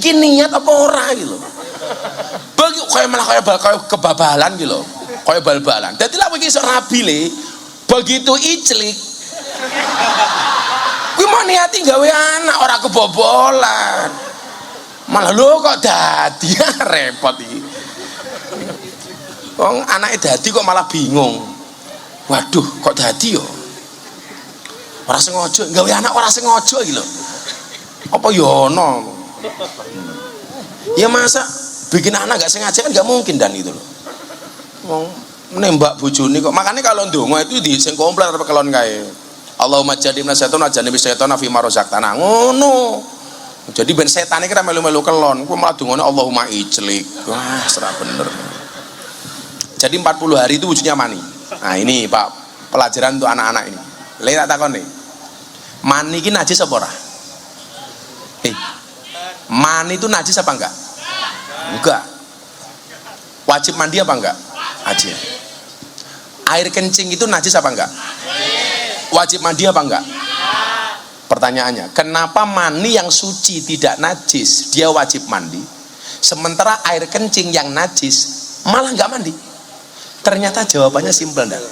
iki niat apa ora iki lho. Bagi kaya malah kaya kebabalan gitu loh, kaya bal-balan. Jadi lah begini rabi le, begitu iclik, gue mau niati gawe anak orang kebobolan, malah lo kok dadi repot ini. Kok anaknya dadi kok malah bingung, waduh kok dadi yo, orang sengaja gawe anak orang sengaja gitu loh, apa yono, ya masa bikin anak gak sengaja kan gak mungkin dan itu loh. Mau nembak bojone kok. Makanya kalau ndonga itu di sing komplit apa kelon kae. Allahumma jadibna syaitan ajanibi syaitan fi ma razaqtana. Ngono. Jadi ben setan iki ra melu-melu kelon. Ku malah dongane Allahumma ijlik. Wah, serah bener. Jadi 40 hari itu wujudnya mani. Nah, ini Pak, pelajaran untuk anak-anak ini. Lha tak takon nih. Mani iki najis apa ora? Mani itu najis apa enggak? Enggak. Wajib mandi apa enggak? Wajib. Air kencing itu najis apa enggak? Wajib mandi apa enggak? Pertanyaannya, kenapa mani yang suci tidak najis dia wajib mandi, sementara air kencing yang najis malah enggak mandi? Ternyata jawabannya simpel ndak?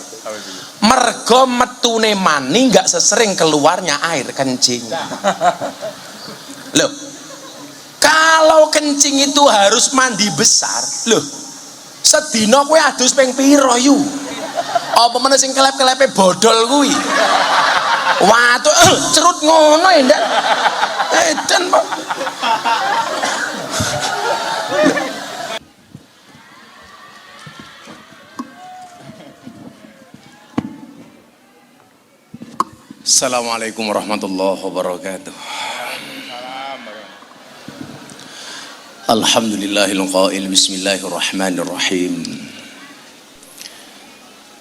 Mergo metune mani enggak sesering keluarnya air kencing. Loh, kalau kencing itu harus mandi besar, loh, sedina kowe adus ping pira yu? Apa meneh sing kelep-kelepe bodol kuwi? Waduh, cerut ngono ya ndak? Edan, Pak. Assalamualaikum warahmatullahi wabarakatuh. Alhamdulillahil qail bismillahirrahmanirrahim.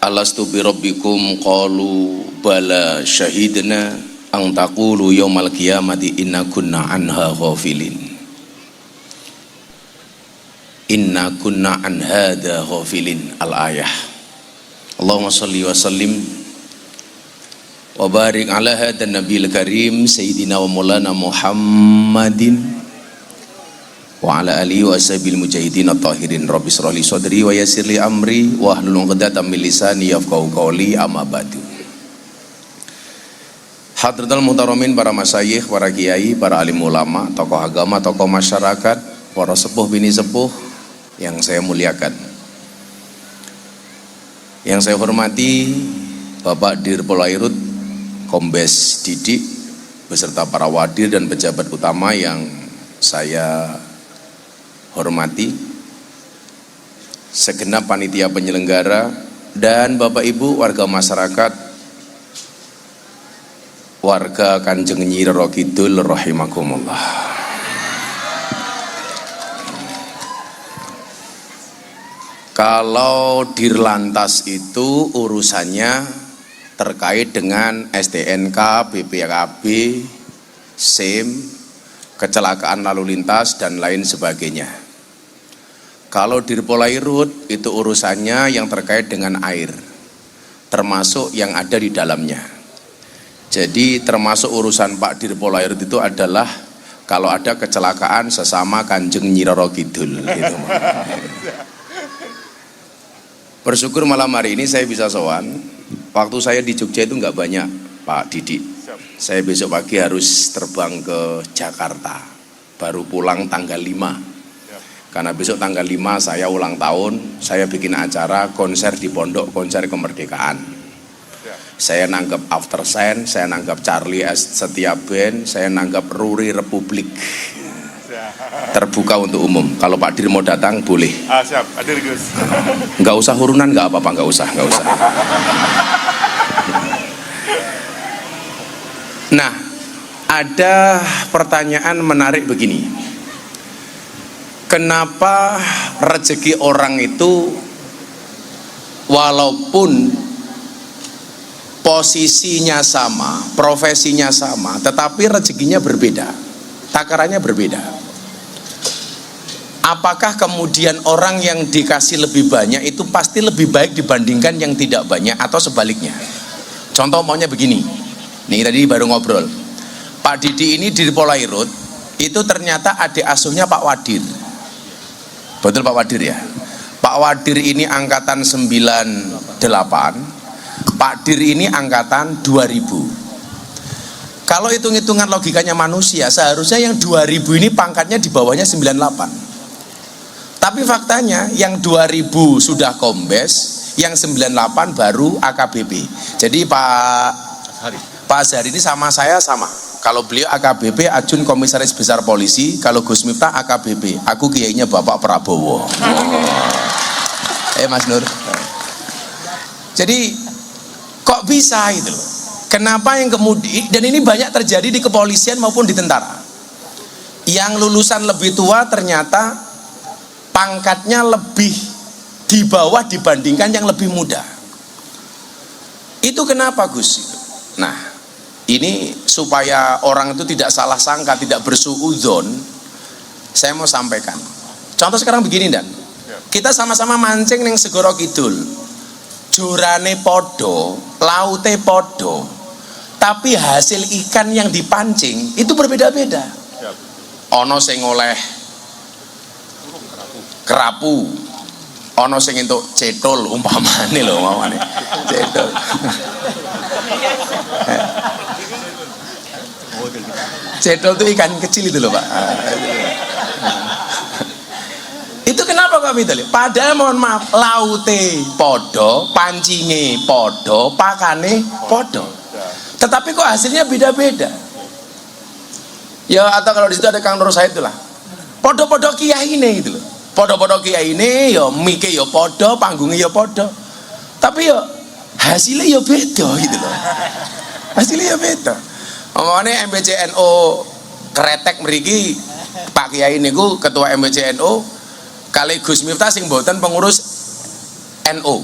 Alastu bi rabbikum qalu bala syahidna an taqulu yaumal qiyamati inna kunna anha ghafilin. Inna kunna an hadha ghafilin. Al-ayah. Allahumma shalli wa sallim wa barik ala hadan nabiyil karim sayyidina wa maulana Muhammadin wa ala alihi wa ashabil mujahidin at-tahirin. Rabbi shrah li sadri wa yassir li amri wa hlul 'uqdatam min lisani yafqahu qawli. Amma ba'du. Hadratul muhtaramin, para masyayikh, para kiai, para alim ulama, tokoh agama, tokoh masyarakat, para sepuh bini sepuh yang saya muliakan, yang saya hormati Bapak Dir Polairut Kombes Didik beserta para wadir dan pejabat utama yang saya hormati, segenap panitia penyelenggara, dan Bapak Ibu warga masyarakat, warga Kanjeng Nyi Roro Kidul rahimakumullah. Kalau Dirlantas itu urusannya terkait dengan STNK, BPKB, SIM, kecelakaan lalu lintas dan lain sebagainya. Kalau Dir Polairut itu urusannya yang terkait dengan air, termasuk yang ada di dalamnya. Jadi termasuk urusan Pak Dir Polairut itu adalah kalau ada kecelakaan sesama Kanjeng Nyi Roro Kidul gitu. Bersyukur malam hari ini saya bisa sowan. Waktu saya di Jogja itu nggak banyak, Pak Didik. Saya besok pagi harus terbang ke Jakarta, baru pulang tanggal 5. Karena besok tanggal 5 saya ulang tahun, saya bikin acara konser di Pondok, konser kemerdekaan. Saya nanggap After Sen, saya nanggap Charlie Setiap Band, saya nanggap Ruri Republik. Terbuka untuk umum. Kalau Pak Dir mau datang boleh. Siap, hadir Gus. Nggak usah hurunan, nggak apa-apa, nggak usah. Nah, ada pertanyaan menarik begini. Kenapa rezeki orang itu walaupun posisinya sama, profesinya sama, tetapi rezekinya berbeda, takarannya berbeda? Apakah kemudian orang yang dikasih lebih banyak itu pasti lebih baik dibandingkan yang tidak banyak, atau sebaliknya? Contoh maunya begini, nih tadi baru ngobrol, Pak Didi ini di Polairut itu ternyata adik asuhnya Pak Wadir. Betul Pak Wadir ya? Pak Wadir ini angkatan 98, Pak Dir ini angkatan 2000. Kalau hitung-hitungan logikanya manusia, seharusnya yang 2000 ini pangkatnya di bawahnya 98. Tapi faktanya yang 2000 sudah kombes, yang 98 baru AKBP. Jadi Pak Azhar ini sama saya sama. Kalau beliau AKBP, Ajun Komisaris Besar Polisi. Kalau Gus Miftah AKBP, aku kiainya Bapak Prabowo. Mas Nur. Jadi kok bisa itu loh? Kenapa yang kemudian, dan ini banyak terjadi di kepolisian maupun di tentara. Yang lulusan lebih tua ternyata pangkatnya lebih di bawah dibandingkan yang lebih muda. Itu kenapa Gus? Nah, ini supaya orang itu tidak salah sangka, tidak bersuudzon, saya mau sampaikan. Contoh sekarang begini Dan, kita sama-sama mancing neng Segoro Kidul, jurane podo, laute podo, tapi hasil ikan yang dipancing itu berbeda-beda. Ono sing oleh kerapu, ono sing entuk cetol umpamane lho, umpamane cetol. Cetol itu ikan kecil itu loh Pak. Itu kenapa kok gitu? Padahal mohon maaf, laute podo, pancinge podo, pakane podo. Tetapi kok hasilnya beda-beda. Ya atau kalau di situ ada Kang Nur Said itulah. Podo-podo kiai ini gitu loh. Podo-podo kiai ini ya mike ya podo, panggungnya ya podo. Tapi ya hasilnya ya beda gitu loh. Hasilnya ya beda. Omongane MBCNO kretek mriki Pak Kiai niku ketua MBCNO kali Gus Miftah sing mboten pengurus NU.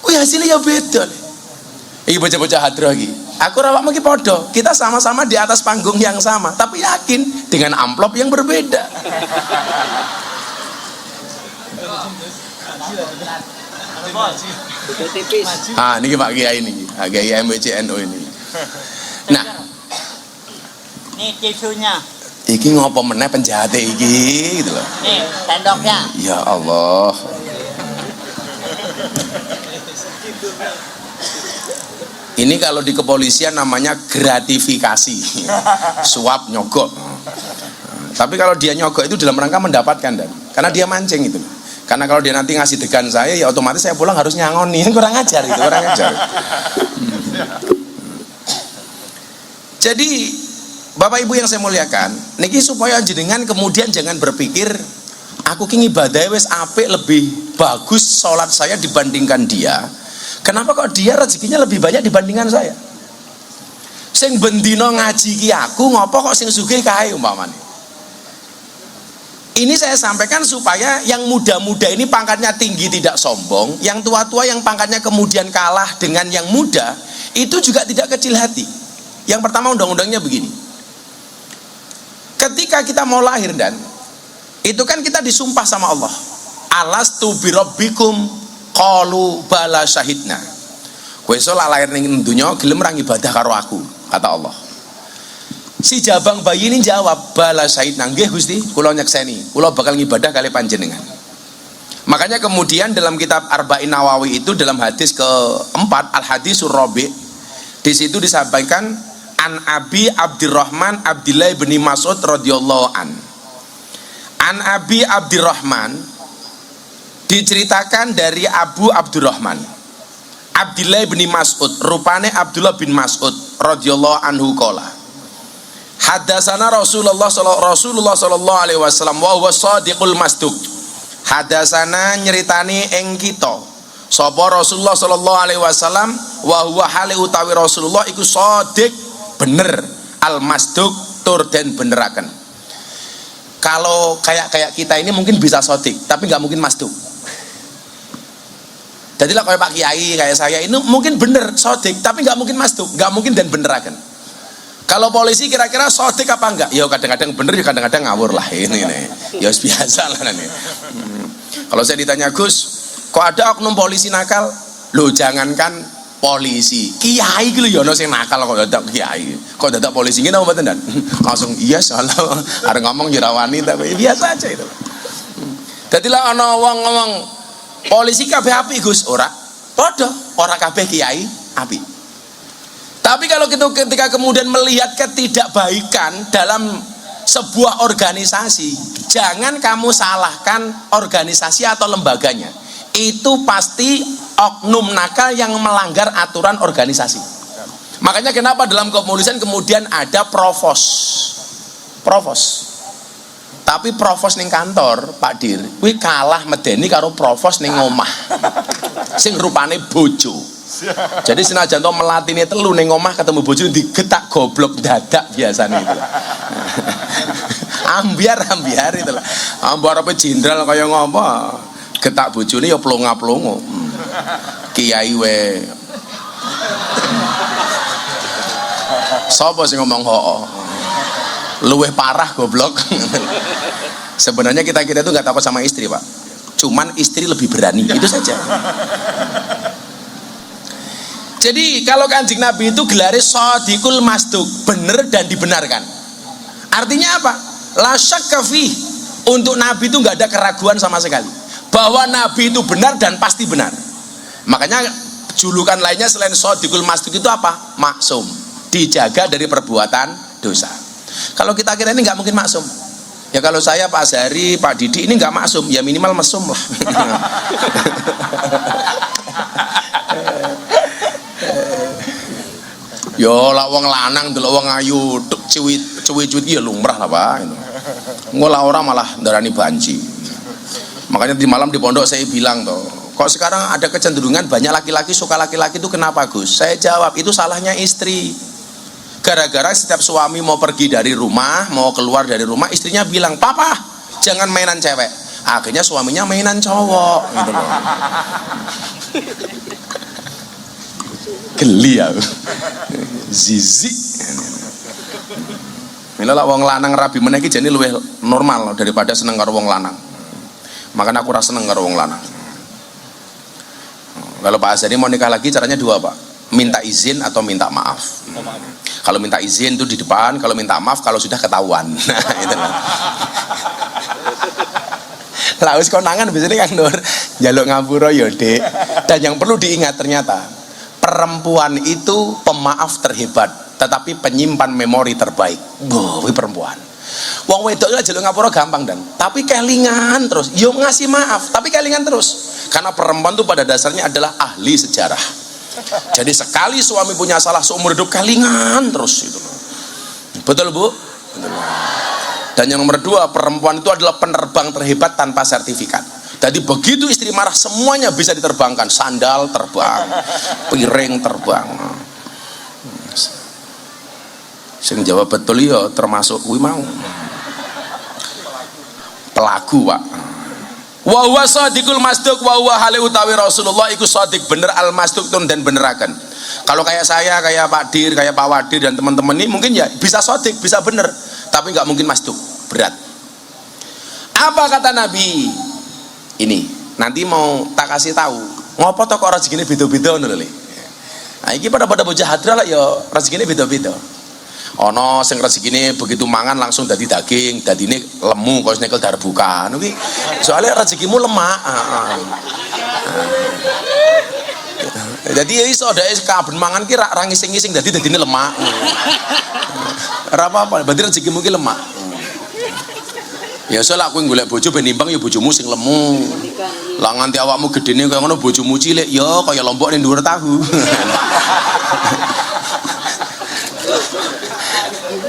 Kuwi hasilnya ya beda. Iki bocah-bocah hadroh iki. Aku rawakmu iki padha. Kita sama-sama di atas panggung yang sama, tapi yakin dengan amplop yang berbeda. Niki Pak Kiai niki. Pak Kiai MBCNO ini. Nah, ini tisunya. Iki ngopo meneh penjahate iki gitu loh. Nih, sendoknya. Ya Allah. Ini kalau di kepolisian namanya gratifikasi. Suap nyogok. Tapi kalau dia nyogok itu dalam rangka mendapatkan Dan. Karena dia mancing itu. Karena kalau dia nanti ngasih degan saya, ya otomatis saya pulang harus nyangoni. Kurang ajar itu, kurang ajar. Jadi Bapak Ibu yang saya muliakan, niki supaya jenengan kemudian jangan berpikir aku ki ibadah wis apik lebih bagus sholat saya dibandingkan dia. Kenapa kok dia rezekinya lebih banyak dibandingkan saya? Sing bendino ngaji ki aku, ngopo kok sing sugih kae umpamane. Ini saya sampaikan supaya yang muda-muda ini pangkatnya tinggi tidak sombong, yang tua-tua yang pangkatnya kemudian kalah dengan yang muda itu juga tidak kecil hati. Yang pertama undang-undangnya begini. Ketika kita mau lahir Dan, itu kan kita disumpah sama Allah. Alastu birabbikum qalu bala syahidna. Kowe iso lahir ning dunya gelem ra ibadah karo aku, kata Allah. Si jabang bayi ini jawab, bala syahidna, nggih Gusti, kula nyekseni, kula bakal ngibadah kali panjenengan. Makanya kemudian dalam kitab Arba'in Nawawi itu dalam hadis keempat, Al-Hadisur Rabi', di situ disampaikan An Abi Abdurrahman Abdillah bin Mas'ud radhiyallahu an. An Abi Abdurrahman diceritakan dari Abu Abdurrahman Abdillah bin Mas'ud, rupane Abdullah bin Mas'ud radhiyallahu anhu qala. Hadatsana Rasulullah sallallahu alaihi wasallam wa huwa shadiqul masduq. Hadatsana nyeritani ing kita sapa Rasulullah sallallahu alaihi wasallam wa huwa hale utawi Rasulullah iku shadiq bener al-masduq tur den beneraken. Kalau kayak kita ini mungkin bisa sodik tapi nggak mungkin masduq. Jadilah kayak Pak Kiai kayak saya ini mungkin bener sodik tapi nggak mungkin masduq, nggak mungkin dan beneraken. Kalau polisi kira-kira sodik apa enggak? Ya kadang-kadang bener ya kadang-kadang ngawur lah ini. Ya biasa lah nih. Kalau saya ditanya Gus, kok ada oknum polisi nakal? Loh jangankan polisi. Kiai iki lho ya ono sing nakal kok dadak kiai. Kok dadak polisi ngene apa mboten Dan? Langsung iya salah. Arep ngomong ya ra wani tapi biasa aja itu. Dadi lah ana wong ngomong polisi kabeh apik Gus, ora. Padha, ora kabeh kiai apik. Tapi kalau kita ketika kemudian melihat ketidakbaikan dalam sebuah organisasi, jangan kamu salahkan organisasi atau lembaganya. Itu pasti oknum nakal yang melanggar aturan organisasi. Makanya kenapa dalam kepolisian kemudian ada provos. Tapi provos ning kantor, Pak Dir, kuwi kalah medeni karo provos ning omah. Sing rupane bojo. Jadi senajan to melatine telu ning omah ketemu bojo digetak goblok dadak biasane itu. Ambiar itu lah. Ambar apa jenderal kaya ngopo? Getak bojone ya plonga-plongo. Kiai we. Sopo sing ngomong hoo? Luweh parah goblok. Sebenarnya kita itu nggak takut sama istri, Pak. Cuman istri lebih berani, itu saja. Jadi kalau Kanjeng Nabi itu gelarnya shadiqul masduq, benar dan dibenarkan. Artinya apa? La syakka fi. Untuk Nabi itu nggak ada keraguan sama sekali bahwa Nabi itu benar dan pasti benar. Makanya julukan lainnya selain shadiqul masduq itu apa? Maksum, dijaga dari perbuatan dosa. Kalau kita kira ini nggak mungkin maksum. Ya kalau saya Pak Azhari, Pak Didi ini nggak maksum, ya minimal mesum lah. Yo lah wong lanang delok wong ayu cuwit-cuwit ya lumrah lah Pak. Ngolah orang malah ndarani banci. Makanya di malam di pondok saya bilang toh, kok sekarang ada kecenderungan banyak laki-laki suka laki-laki itu kenapa Gus? Saya jawab itu salahnya istri. Gara-gara setiap suami mau pergi dari rumah, mau keluar dari rumah, istrinya bilang, "Papa, jangan mainan cewek." Akhirnya suaminya mainan cowok gitu loh. Geli ya. Zizi. Mila wong lanang rabi meneh iki jane luwih normal daripada seneng karo wong lanang. Makanya aku rasa seneng karo wong lanang. Kalau Pak Azhari mau nikah lagi caranya dua Pak, minta izin atau minta maaf. Kalau minta izin itu di depan, kalau minta maaf kalau sudah ketahuan. Nah, itu lah. Lah wis konangan biasanya Kang Nur, njaluk ngapura ya, Dik. Dan yang perlu diingat ternyata perempuan itu pemaaf terhebat, tetapi penyimpan memori terbaik. Kuwi perempuan. Wong wedok itu njaluk ngapura gampang Dan, tapi kelingan terus. Yo ngasih maaf, tapi kelingan terus. Karena perempuan itu pada dasarnya adalah ahli sejarah. Jadi sekali suami punya salah seumur hidup kelingan terus itu. Betul Bu? Betul. Dan yang nomor dua, perempuan itu adalah penerbang terhebat tanpa sertifikat. Jadi begitu istri marah semuanya bisa diterbangkan. Sandal terbang, piring terbang. Sing jawab betul ya termasuk kuwi mau. Pelaku Pak. Wa huwa shadiqul masduq wa huwa hale utawi Rasulullah iku shadiq bener al masduq dan beneraken. Kalau kayak saya, kayak Pak Dir, kayak Pak Wadir dan teman-teman ini mungkin ya bisa shadiq, bisa bener, tapi nggak mungkin masduq, berat. Apa kata Nabi? Ini nanti mau tak kasih tahu. Ngopo to kok rezekine beda-beda ngono lho. Nah, iki pada bocah hadra lah ya rezekine beda-beda. Ono sing rezekine begitu mangan langsung dadi daging, dadine lemu kok nyekel darbuka. Kuwi soalnya rezekimu lemak. Jadi ya iso ada kaben mangan ki ra ngising-ngising dadine lemak. Ora apa-apa, berarti rezekimu ki lemak. Ya soalnya aku golek bojo ben imbang ya bojomu sing lemu. Lah nganti awakmu gedene kaya ngono bojomu cilik ya kaya lombok ning dhuwur tahu.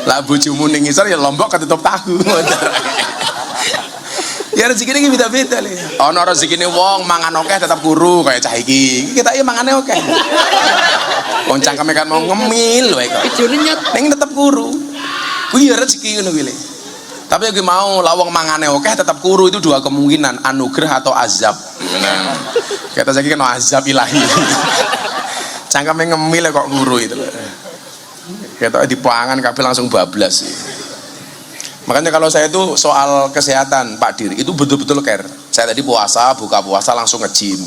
Lah bojomu ning ngisor ya lombok ketutup tahu. Ya rezekine iki beda-beda le. Ana rezekine wong mangan akeh tetap kuru kaya cah iki. Kita iki mangane akeh. Wong cangkeme kan mau ngemil wae kok. Ning tetep kuru. Kuwi ya rezeki ngono kuwi le. Tapi yang mau lawang mangane oke tetap kuru itu dua kemungkinan, anugerah atau azab. Nah, kata saya kan azab ilahi. Cangkeme ngemil kok kuru itu. Kata di pangan kabeh langsung bablas. Makanya kalau saya itu soal kesehatan Pak Dir itu betul-betul care. Saya tadi puasa, buka puasa langsung nge-gym.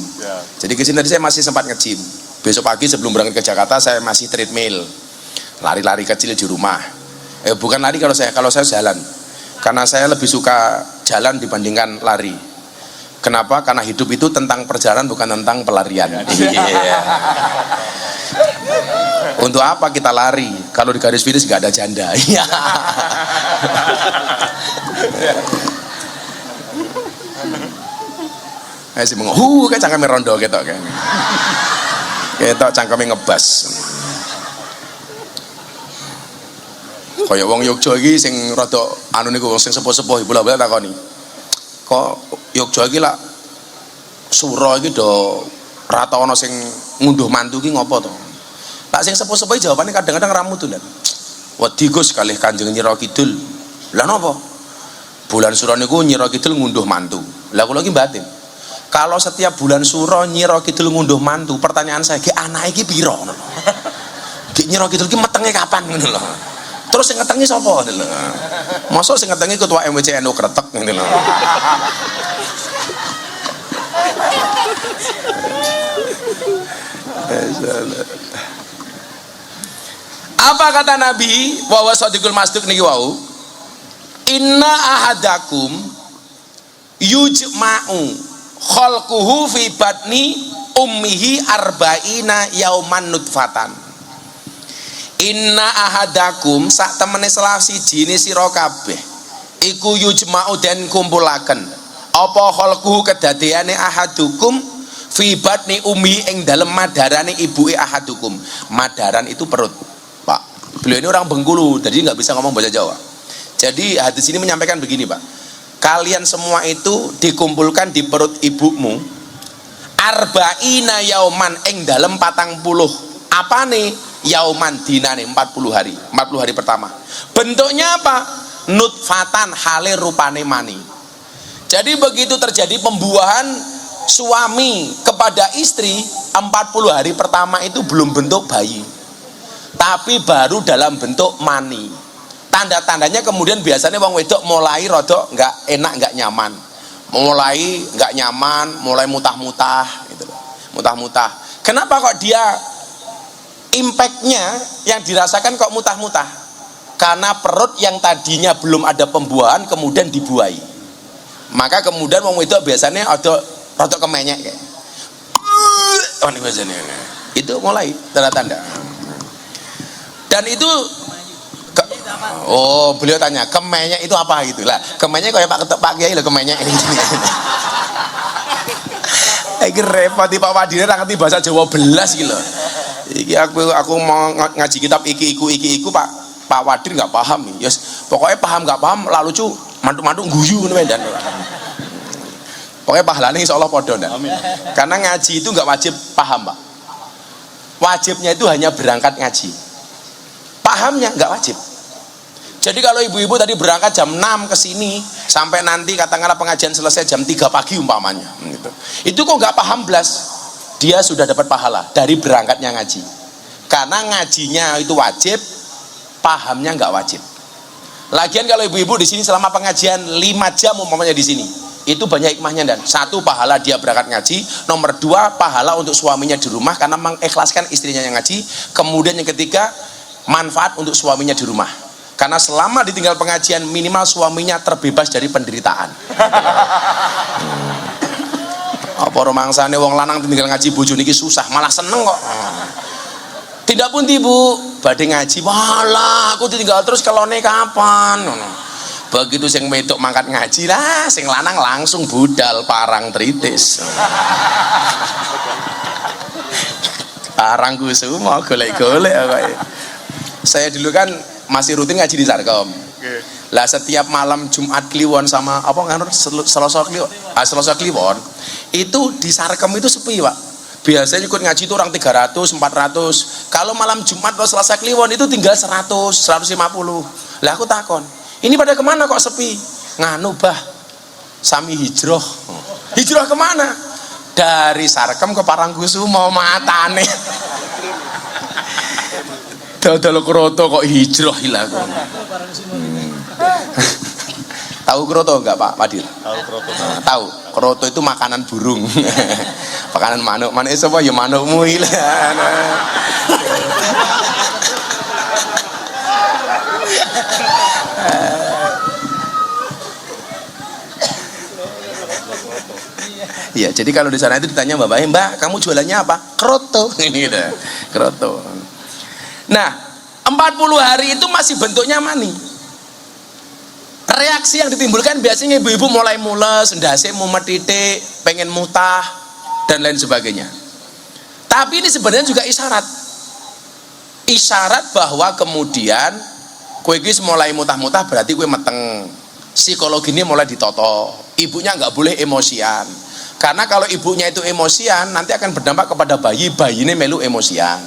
Jadi kesini tadi saya masih sempat nge-gym. Besok pagi sebelum berangkat ke Jakarta saya masih treadmill, lari-lari kecil di rumah. Bukan lari kalau saya jalan, karena saya lebih suka jalan dibandingkan lari. Kenapa? Karena hidup itu tentang perjalanan bukan tentang pelarian. Iya. Untuk apa kita lari kalau di garis finish nggak ada janda? Iya. Sih menghu kayak cangkeme rondo gitu kan. Ketok cangkeme ngebas. Kaya wong Yogya iki sing rada anu niku wong sing sepuh-sepuh bola-bola takoni. Kok Yogya iki lak sura iki do rata ana sing ngunduh mantu ki ngopo to? Lak sing sepuh-sepuh jawabane kadang-kadang ramutulan. Wedi Gus kalih Kanjeng Nyira Kidul. Lah napa? Bulan sura niku Nyira Kidul ngunduh mantu. Lah kula iki batin. Kalau setiap bulan suro Nyira Kidul ngunduh mantu, pertanyaan saya, ki anake iki pira ngono lho. Ki Nyira Kidul ki metenge kapan ngono lho. Terus sing ngetengi sapa ngono lho. Mosok sing ngetengi ketua MWC NU Kretek ngono lho. Apa kata Nabi wa wasadiqul masduq niki wau? Inna ahadakum yujma'u khalquhu fi batni ummihi arba'ina yauman nutfatan. Inna ahadakum sak temene salah siji ne sira kabeh iku yujma'u den kumpulaken apa khalquhu kedadeane ahadukum fi batni ummi ing dalem madarane ibuke ahadukum. Madaran itu perut, Pak. Beliau ini orang Bengkulu, jadi nggak bisa ngomong bahasa Jawa. Jadi hadis ini menyampaikan begini, Pak. Kalian semua itu dikumpulkan di perut ibumu arba'ina yauman ing dalem 40. Apa nih? Yauman dinane 40 hari. 40 hari pertama. Bentuknya apa? Nutfatan hale rupane mani. Jadi begitu terjadi pembuahan suami kepada istri, 40 hari pertama itu belum bentuk bayi, tapi baru dalam bentuk mani. Tanda-tandanya kemudian biasanya wong wedok mulai rodok nggak enak, nggak nyaman, mulai nggak nyaman, mulai mutah-mutah gitu loh, mutah-mutah. Kenapa kok dia impactnya yang dirasakan kok mutah-mutah? Karena perut yang tadinya belum ada pembuahan kemudian dibuahi, maka kemudian wong wedok biasanya ada rodok kemenyek kayak, oh ini biasanya itu mulai tanda-tanda. Dan itu oh, beliau tanya, kemenyek itu apa gitu lah. Kemenyek kayak Pak Kiai lho, kemenyek ini. Iki repot di Pak Wadine ra ngerti bahasa Jawa belas iki lho. Iki aku mau ngaji kitab iku Pak Wadir enggak paham nih. Yes, pokoknya paham enggak paham lalu lucu mantuk-mantuk guyu ngono dan. Pokoknya pahalane insyaallah padha ndak. Amin. Karena ngaji itu enggak wajib paham, Pak. Wajibnya itu hanya berangkat ngaji. Pahamnya enggak wajib. Jadi kalau ibu-ibu tadi berangkat jam 6 ke sini sampai nanti katakanlah pengajian selesai jam 3 pagi umpamanya gitu. Itu kok nggak paham belas, dia sudah dapat pahala dari berangkatnya ngaji. Karena ngajinya itu wajib, pahamnya nggak wajib. Lagian kalau ibu-ibu di sini selama pengajian 5 jam umpamanya di sini, itu banyak hikmahnya. Dan satu, pahala dia berangkat ngaji. Nomor 2, pahala untuk suaminya di rumah karena mengikhlaskan istrinya yang ngaji. Kemudian yang ketiga, manfaat untuk suaminya di rumah. Karena selama ditinggal pengajian minimal suaminya terbebas dari penderitaan. Apa romangsane wong lanang tinggal ngaji bojo niki susah, malah seneng kok. Tidak pun ibu badhe ngaji, walah aku ditinggal terus kelone kapan. Begitu sing wedok mangkat ngaji lah, sing lanang langsung budal parang tritis. Parang kusuma golek-golek kok. Saya dulu kan masih rutin ngaji di Sarkom. Lah setiap malam Jumat Kliwon sama apa nganur Selasa Kliwon, Selasa Kliwon itu di Sarkom itu sepi, Pak. Biasanya ikut ngaji itu orang 300, 400. Kalau malam Jumat atau Selasa Kliwon itu tinggal 100, 150. Lah aku takon, ini pada kemana kok sepi? Nganu bah, sami hijrah. Hijrah kemana? Dari Sarkem ke Parangkusumo matane. Dodol kroto kok hijrah hilang. Tahu kroto enggak Pak Wadil? Tahu kroto. Nah, tahu. Kroto itu makanan burung. Makanan manuk. Manuk sapa ya manukmu iki. Iya, jadi kalau di sana itu ditanya Mbak, kamu jualannya apa? Kroto. Ini gitu. Kroto. Nah, 40 hari itu masih bentuknya mani. Reaksi yang ditimbulkan biasanya ibu-ibu mulai mules, ndase mumet titik, pengen mutah dan lain sebagainya. Tapi ini sebenarnya juga isyarat. Isyarat bahwa kemudian kowe iki mulai mutah-mutah berarti kowe meteng. Psikologinya mulai ditoto. Ibunya nggak boleh emosian. Karena kalau ibunya itu emosian, nanti akan berdampak kepada bayi ini melu emosian.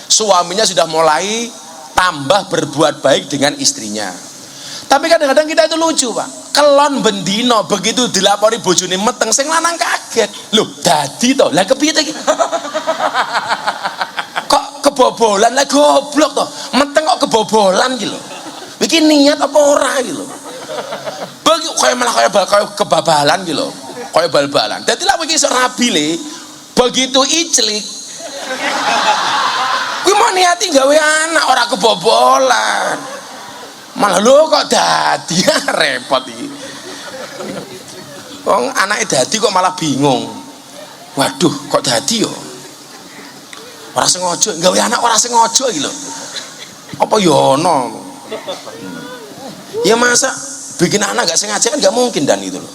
Suaminya sudah mulai tambah berbuat baik dengan istrinya. Tapi kadang-kadang kita itu lucu Pak. Kelon bendino begitu dilapori bojone meteng, sing lanang kaget. Loh, dadi to. Lah kepiye iki? Kok kebobolan lah goblok to. Meteng kok kebobolan iki lho. Iki niat apa ora iki lho. Bagi kaya malah kaya kebabalan iki lho. Kaya bal-balan. Dadi lha iki iso rabi le. Begitu iclik. Kuwi mau niati gawe anak ora kebobolan. Malah lho kok dadi repot iki. Wong anake dadi kok malah bingung. Waduh, kok dadi yo? Ora sengaja, gawe anak ora sengaja iki lho. Apa yo ono? Ya masa bikin anak gak sengaja kan gak mungkin dan itu loh.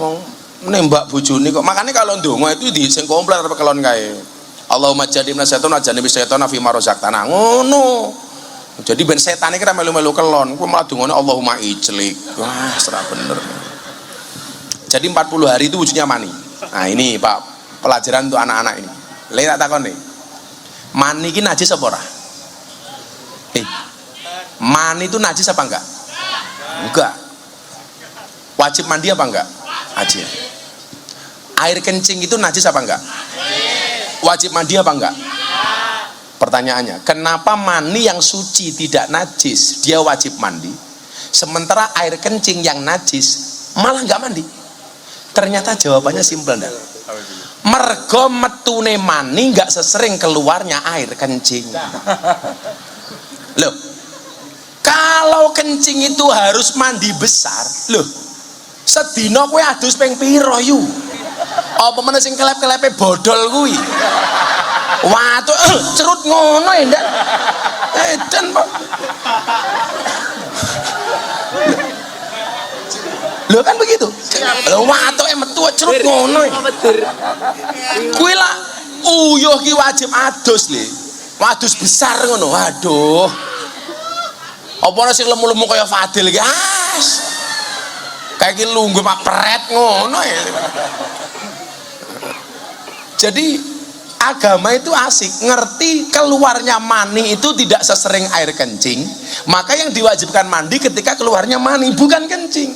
Wong nembak bojone kok. Makanya kalau ndonga itu di sing komplit arep kelon kae. Allahumma jadibna syaitan wa janibi syaitan fi ma razaqtana. Ngono. Jadi ben setan iki ra melu-melu kelon, ku malah dungane Allahumma ijlik. Wah, serah bener. Jadi 40 hari itu wujudnya mani. Nah, ini Pak, pelajaran untuk anak-anak ini. Le tak takon nih. Mani iki najis apa ora? Mani itu najis apa enggak? Enggak. Wajib mandi apa enggak? Wajib. Air kencing itu najis apa enggak? Wajib mandi apa enggak? Pertanyaannya, kenapa mani yang suci tidak najis dia wajib mandi, sementara air kencing yang najis malah nggak mandi? Ternyata jawabannya simpel ndak. Mergo metune mani nggak sesering keluarnya air kencing. Loh, kalau kencing itu harus mandi besar, loh, sedina kowe adus ping piro yu? Apa meneh sing kelep-kelepe bodol kuwi? Waduh, cerut ngono ya ndak? Edan Pak. Lho kan begitu. Lho watoke metu cerut ngono. Kuwi lah uyuh ki wajib adus le. Wadus besar ngono. Waduh. Apa ana sing lemu-lemu kaya Fadil iki? Kayak iki lungguh mak pret ngono ya. Jadi agama itu asik, ngerti keluarnya mani itu tidak sesering air kencing, maka yang diwajibkan mandi ketika keluarnya mani, bukan kencing.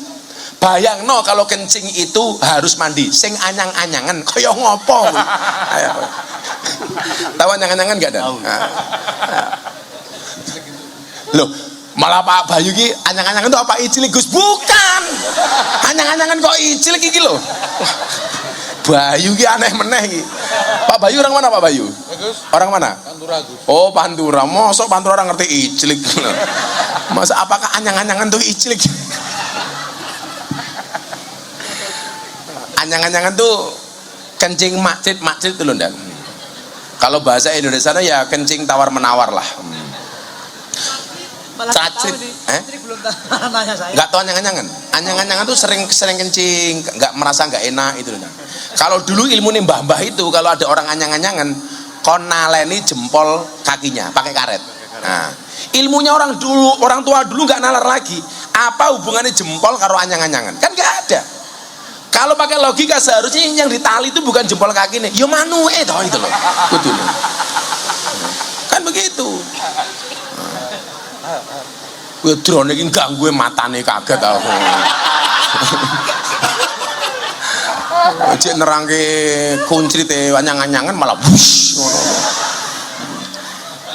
Bayangno kalau kencing itu harus mandi, sing anyang-anyangan, kaya ngopo? Tahu anyang-anyangan gak ada? Loh, malah Pak Bayu ki anyang-anyangan itu apa icilik Gus? Bukan, anyang-anyangan kok icilik iki lho. Bayu ki aneh meneh ki. Pak Bayu orang mana Pak Bayu? Bagus. Orang mana? Pantura Gus. Oh Pantura. Mosok Pantura orang ngerti iclik. Masa apakah anyang-anyangan tuh iclik? Anyang-anyangan tuh kencing makcit tuh loh dan. Kalau bahasa Indonesia ya kencing tawar menawar lah. Cacrit, belum nanya saya. nggak tahu anyang-anyangan. Anyang-anyangan tuh sering kencing, nggak merasa nggak enak itu loh. Kalau dulu ilmu nih mbah-mbah itu kalau ada orang anyang-anyangan, kon naleni jempol kakinya pakai karet. Nah, ilmunya orang tua dulu nggak nalar lagi. Apa hubungannya jempol karo anyang-anyangan? Kan nggak ada. Kalau pakai logika seharusnya yang ditali itu bukan jempol kaki nih, yo manue toh itu loh. Betul. Kan begitu. Gue drone iki ganggu matane kaget aku. Cek nerangke kuncrite anyang-anyangan malah bush ngono.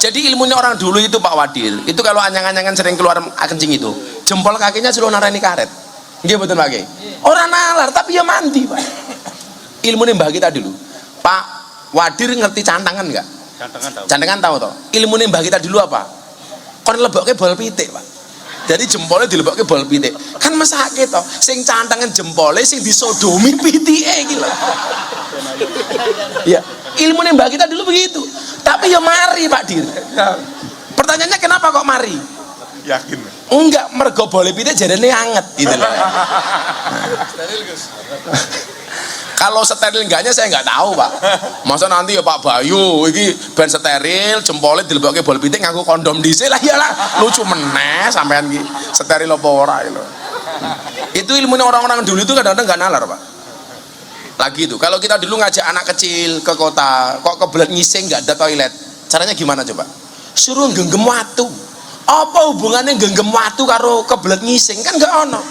Jadi ilmunya orang dulu itu Pak Wadil, itu kalau anyang-anyangan sering keluar kencing itu, jempol kakinya selalu narani karet. Nggih mboten Pak Kiai. Ora nalar tapi ya mandi, Pak. Ilmune mbah kita dulu. Pak Wadir ngerti cantangan enggak? Cantengan tahu. Cantangan tahu toh? Ilmune mbah kita dulu apa? Kon lebokke bol pitik, Pak. Jadi jempolnya dilebokke bol pitik. Kan mesake toh, sing cantangan jempolnya sing disodomi pitike iki lho. Ya, ilmune mbah kita dulu begitu. Tapi ya mari Pak Dir. Pertanyaannya kenapa kok mari? Yakin. Enggak, mergo bole pitik jarene anget gitu loh. Kalau steril enggaknya saya enggak tahu, Pak. Masa nanti ya Pak Bayu iki ben steril jempolnya dilebokke bol pitik nganggo kondom dhisik lah iyalah. Lucu meneh sampean iki. Steril apa ora gitu. Itu ilmunya orang-orang dulu itu kadang-kadang enggak nalar, Pak. Lagi itu, kalau kita dulu ngajak anak kecil ke kota, kok kebelet ngising enggak ada toilet. Caranya gimana coba? Suruh genggam watu. Apa hubungannya genggam watu karo kebelet ngising? Kan enggak ono.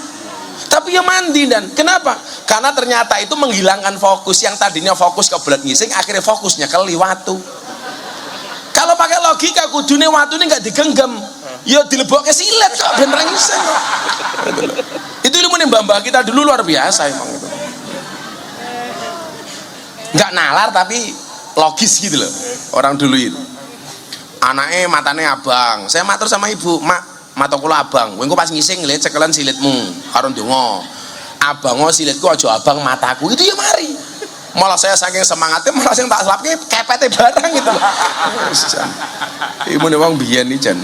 Tapi ya mandi. Dan kenapa? Karena ternyata itu menghilangkan fokus. Yang tadinya fokus kebelet ngising, akhirnya fokusnya ke liwatu. Kalau pakai logika kudune watu ini nggak digenggam, ya dilebokke silet kok bener ngising. Itu ilmu nih mbah-mbah kita dulu luar biasa emang itu. Nggak nalar tapi logis gitu loh orang dulu itu. Anaknya matanya abang, saya matur sama ibu, mak mata kula abang, kowe engko pas ngising ngelihat cekelan silitmu karo ndonga. Abango silitku aja abang mataku. Itu ya mari. Malah saya saking semangatnya malah sing tak selapke kepete barang gitu loh. Ibu wong biyen iki jan.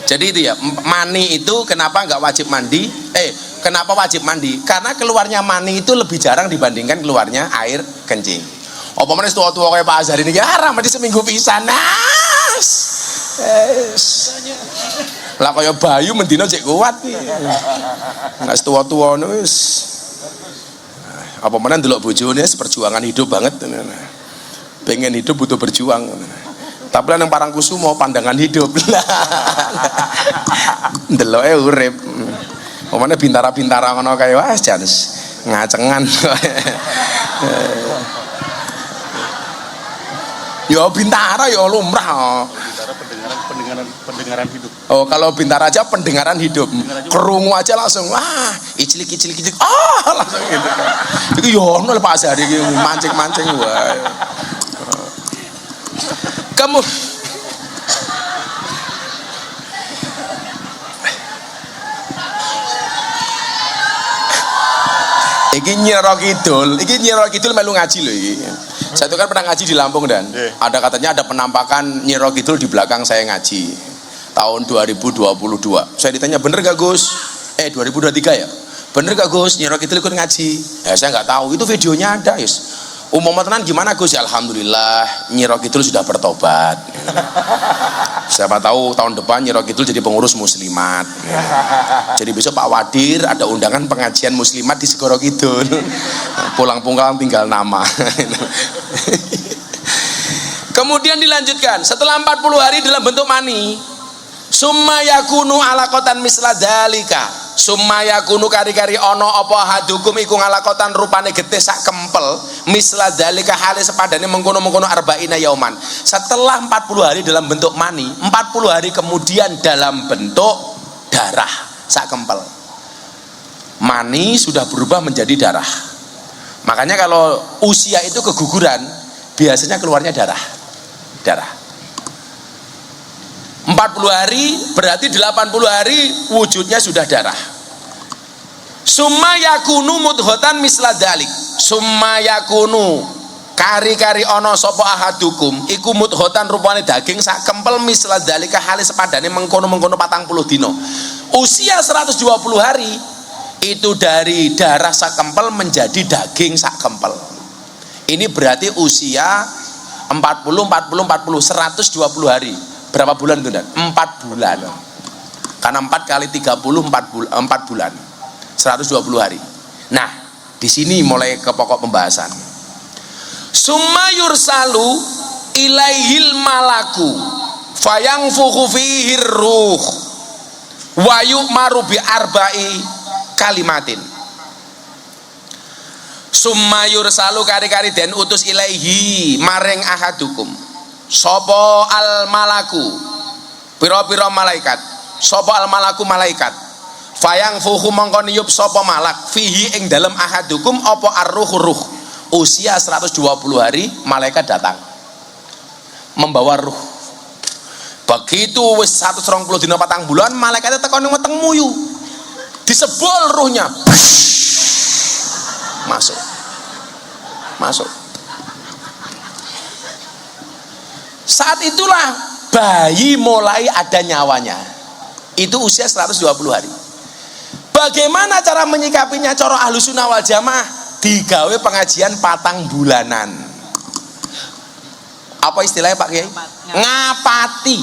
Jadi itu ya, mani itu kenapa nggak wajib mandi? Kenapa wajib mandi? Karena keluarnya mani itu lebih jarang dibandingkan keluarnya air kencing. Apa meneh tua-tua kayak Pak Azhar ini haram mandi seminggu pisan. Lah kaya Bayu mendino cek kuat iki. Nek tua-tua wis apa meneh ndelok bojone perjuangan hidup banget. Pengen hidup butuh berjuang. Tapi lah yang Parangkusumo pandangan hidup. Ndeloke urip. Omane bintara-bintara ngono kae wah jan ngacengan. Ya bintara ya lumrah. Bintara pendengaran hidup. Oh, kalau bintara aja pendengaran hidup. Kerungu aja langsung wah, icilik. Langsung gitu kan. Itu ya ono Pak Azhar iki mancing-mancing wae. Kamu iki Nyiro Kidul melu ngaji lho iki. Saya itu kan pernah ngaji di Lampung dan ada katanya ada penampakan Nyiro Kidul di belakang saya ngaji tahun 2022. Saya ditanya bener gak Gus? 2023 ya? Bener gak Gus? Nyiro Kidul ikut ngaji? Ya saya nggak tahu. Itu videonya ada Yus. Tenan gimana Gus? Ya, alhamdulillah Nyiro Kidul sudah bertobat. Siapa tahu tahun depan Nyiro Kidul jadi pengurus muslimat. Jadi besok Pak Wadir ada undangan pengajian muslimat di Segoro Kidul. Pulang-pulang tinggal nama. Kemudian dilanjutkan setelah 40 hari dalam bentuk mani, summa yakunu alaqatan misla dalika. Summa yakunu kari-kari ono apa hadukum iku ngalakotan rupane getih sak kempel misla dalika hale sepadane mengkono-mengkono arba'ina yauman. Setelah 40 hari dalam bentuk mani, 40 hari kemudian dalam bentuk darah sak kempel. Mani sudah berubah menjadi darah. Makanya kalau usia itu keguguran, biasanya keluarnya darah. 40 hari berarti 80 hari wujudnya sudah darah. Summa yakunu mudghatan misla dalik. Summa yakunu kari-kari ono sapa ahadukum iku mudghatan rupane daging sak kempel misla dalika hale sepadane mengkono-mengkono 40 dino. Usia 120 hari itu dari darah sak kempel menjadi daging sak kempel. Ini berarti usia 120 hari. Berapa bulan itu Dan? 4 bulan. Karena 4 kali 30 4 bulan. 120 hari. Nah, di sini mulai ke pokok pembahasan. Summa yursalu ilaihil malaku fayangfukhu fihi ruh wa yu'maru bi arba'i kalimatin. Summa yursalu kari-kari den utus ilaihi maring ahadukum sopo al malaku piro-piro malaikat, sopo al malaku malaikat Fayang fuhu mongko niyup sapa malak fihi ing dalem ahadukum apa ar-ruh. Usia 120 hari malaikat datang membawa ruh. Begitu wis 120 dina 4 bulan malaikatnya teko ning weteng muyu. Disebol ruhnya. Masuk. Saat itulah bayi mulai ada nyawanya. Itu usia 120 hari. Bagaimana cara menyikapinya cara Ahlussunnah wal Jamaah? Digawe pengajian 4 bulanan. Apa istilahnya Pak Kiai? Ngapati.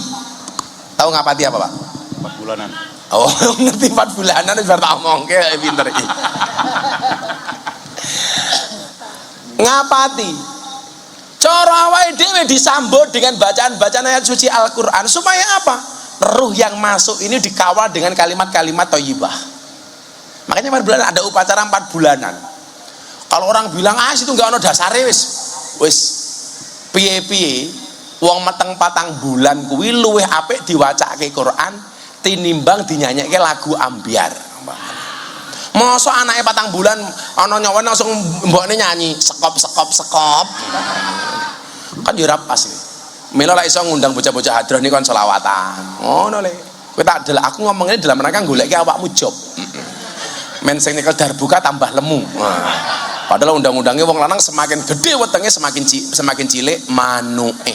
Tahu ngapati apa Pak? 4 bulanan. Oh, ngerti 4 bulanan biar tak omongke pinter iki. Ngapati. Cara awake dhewe disambut dengan bacaan-bacaan ayat suci Al-Qur'an supaya apa? Ruh yang masuk ini dikawal dengan kalimat-kalimat thayyibah. Makanya 4 bulan ada upacara 4 bulanan. Kalau orang bilang itu enggak ono dasare wis piye-piye wong meteng 4 bulan kuwi luwih apik diwacake Quran tinimbang dinyanyekke lagu ambyar. Mosok anake 4 bulan ana nyawa langsung mbokne nyanyi sekop. Kan yo ora pas iki. Mila lek iso ngundang bocah-bocah hadroh niku kon selawatan. Ngono le. Kowe tak delok aku ngomongnya dalam rangka goleki awakmu job. Men sing nyekel darbuka tambah lemu. Padahal undang-undangnya wong lanang semakin gede wetenge semakin cilik manuke.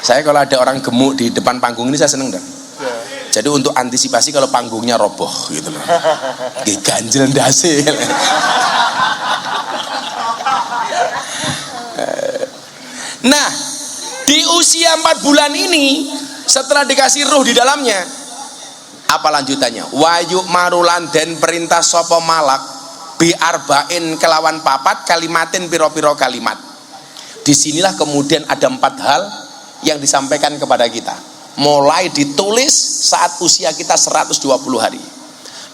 Saya kalau ada orang gemuk di depan panggung ini saya seneng dong. Jadi untuk antisipasi kalau panggungnya roboh gitu loh. Ganjel ndase. Nah, di usia 4 bulan ini setelah dikasih ruh di dalamnya, apa lanjutannya? Wayu marulan den perintah sapa malak bi arba'in kelawan 4 kalimatin piro-piro kalimat. Disinilah kemudian ada 4 hal yang disampaikan kepada kita. Mulai ditulis saat usia kita 120 hari.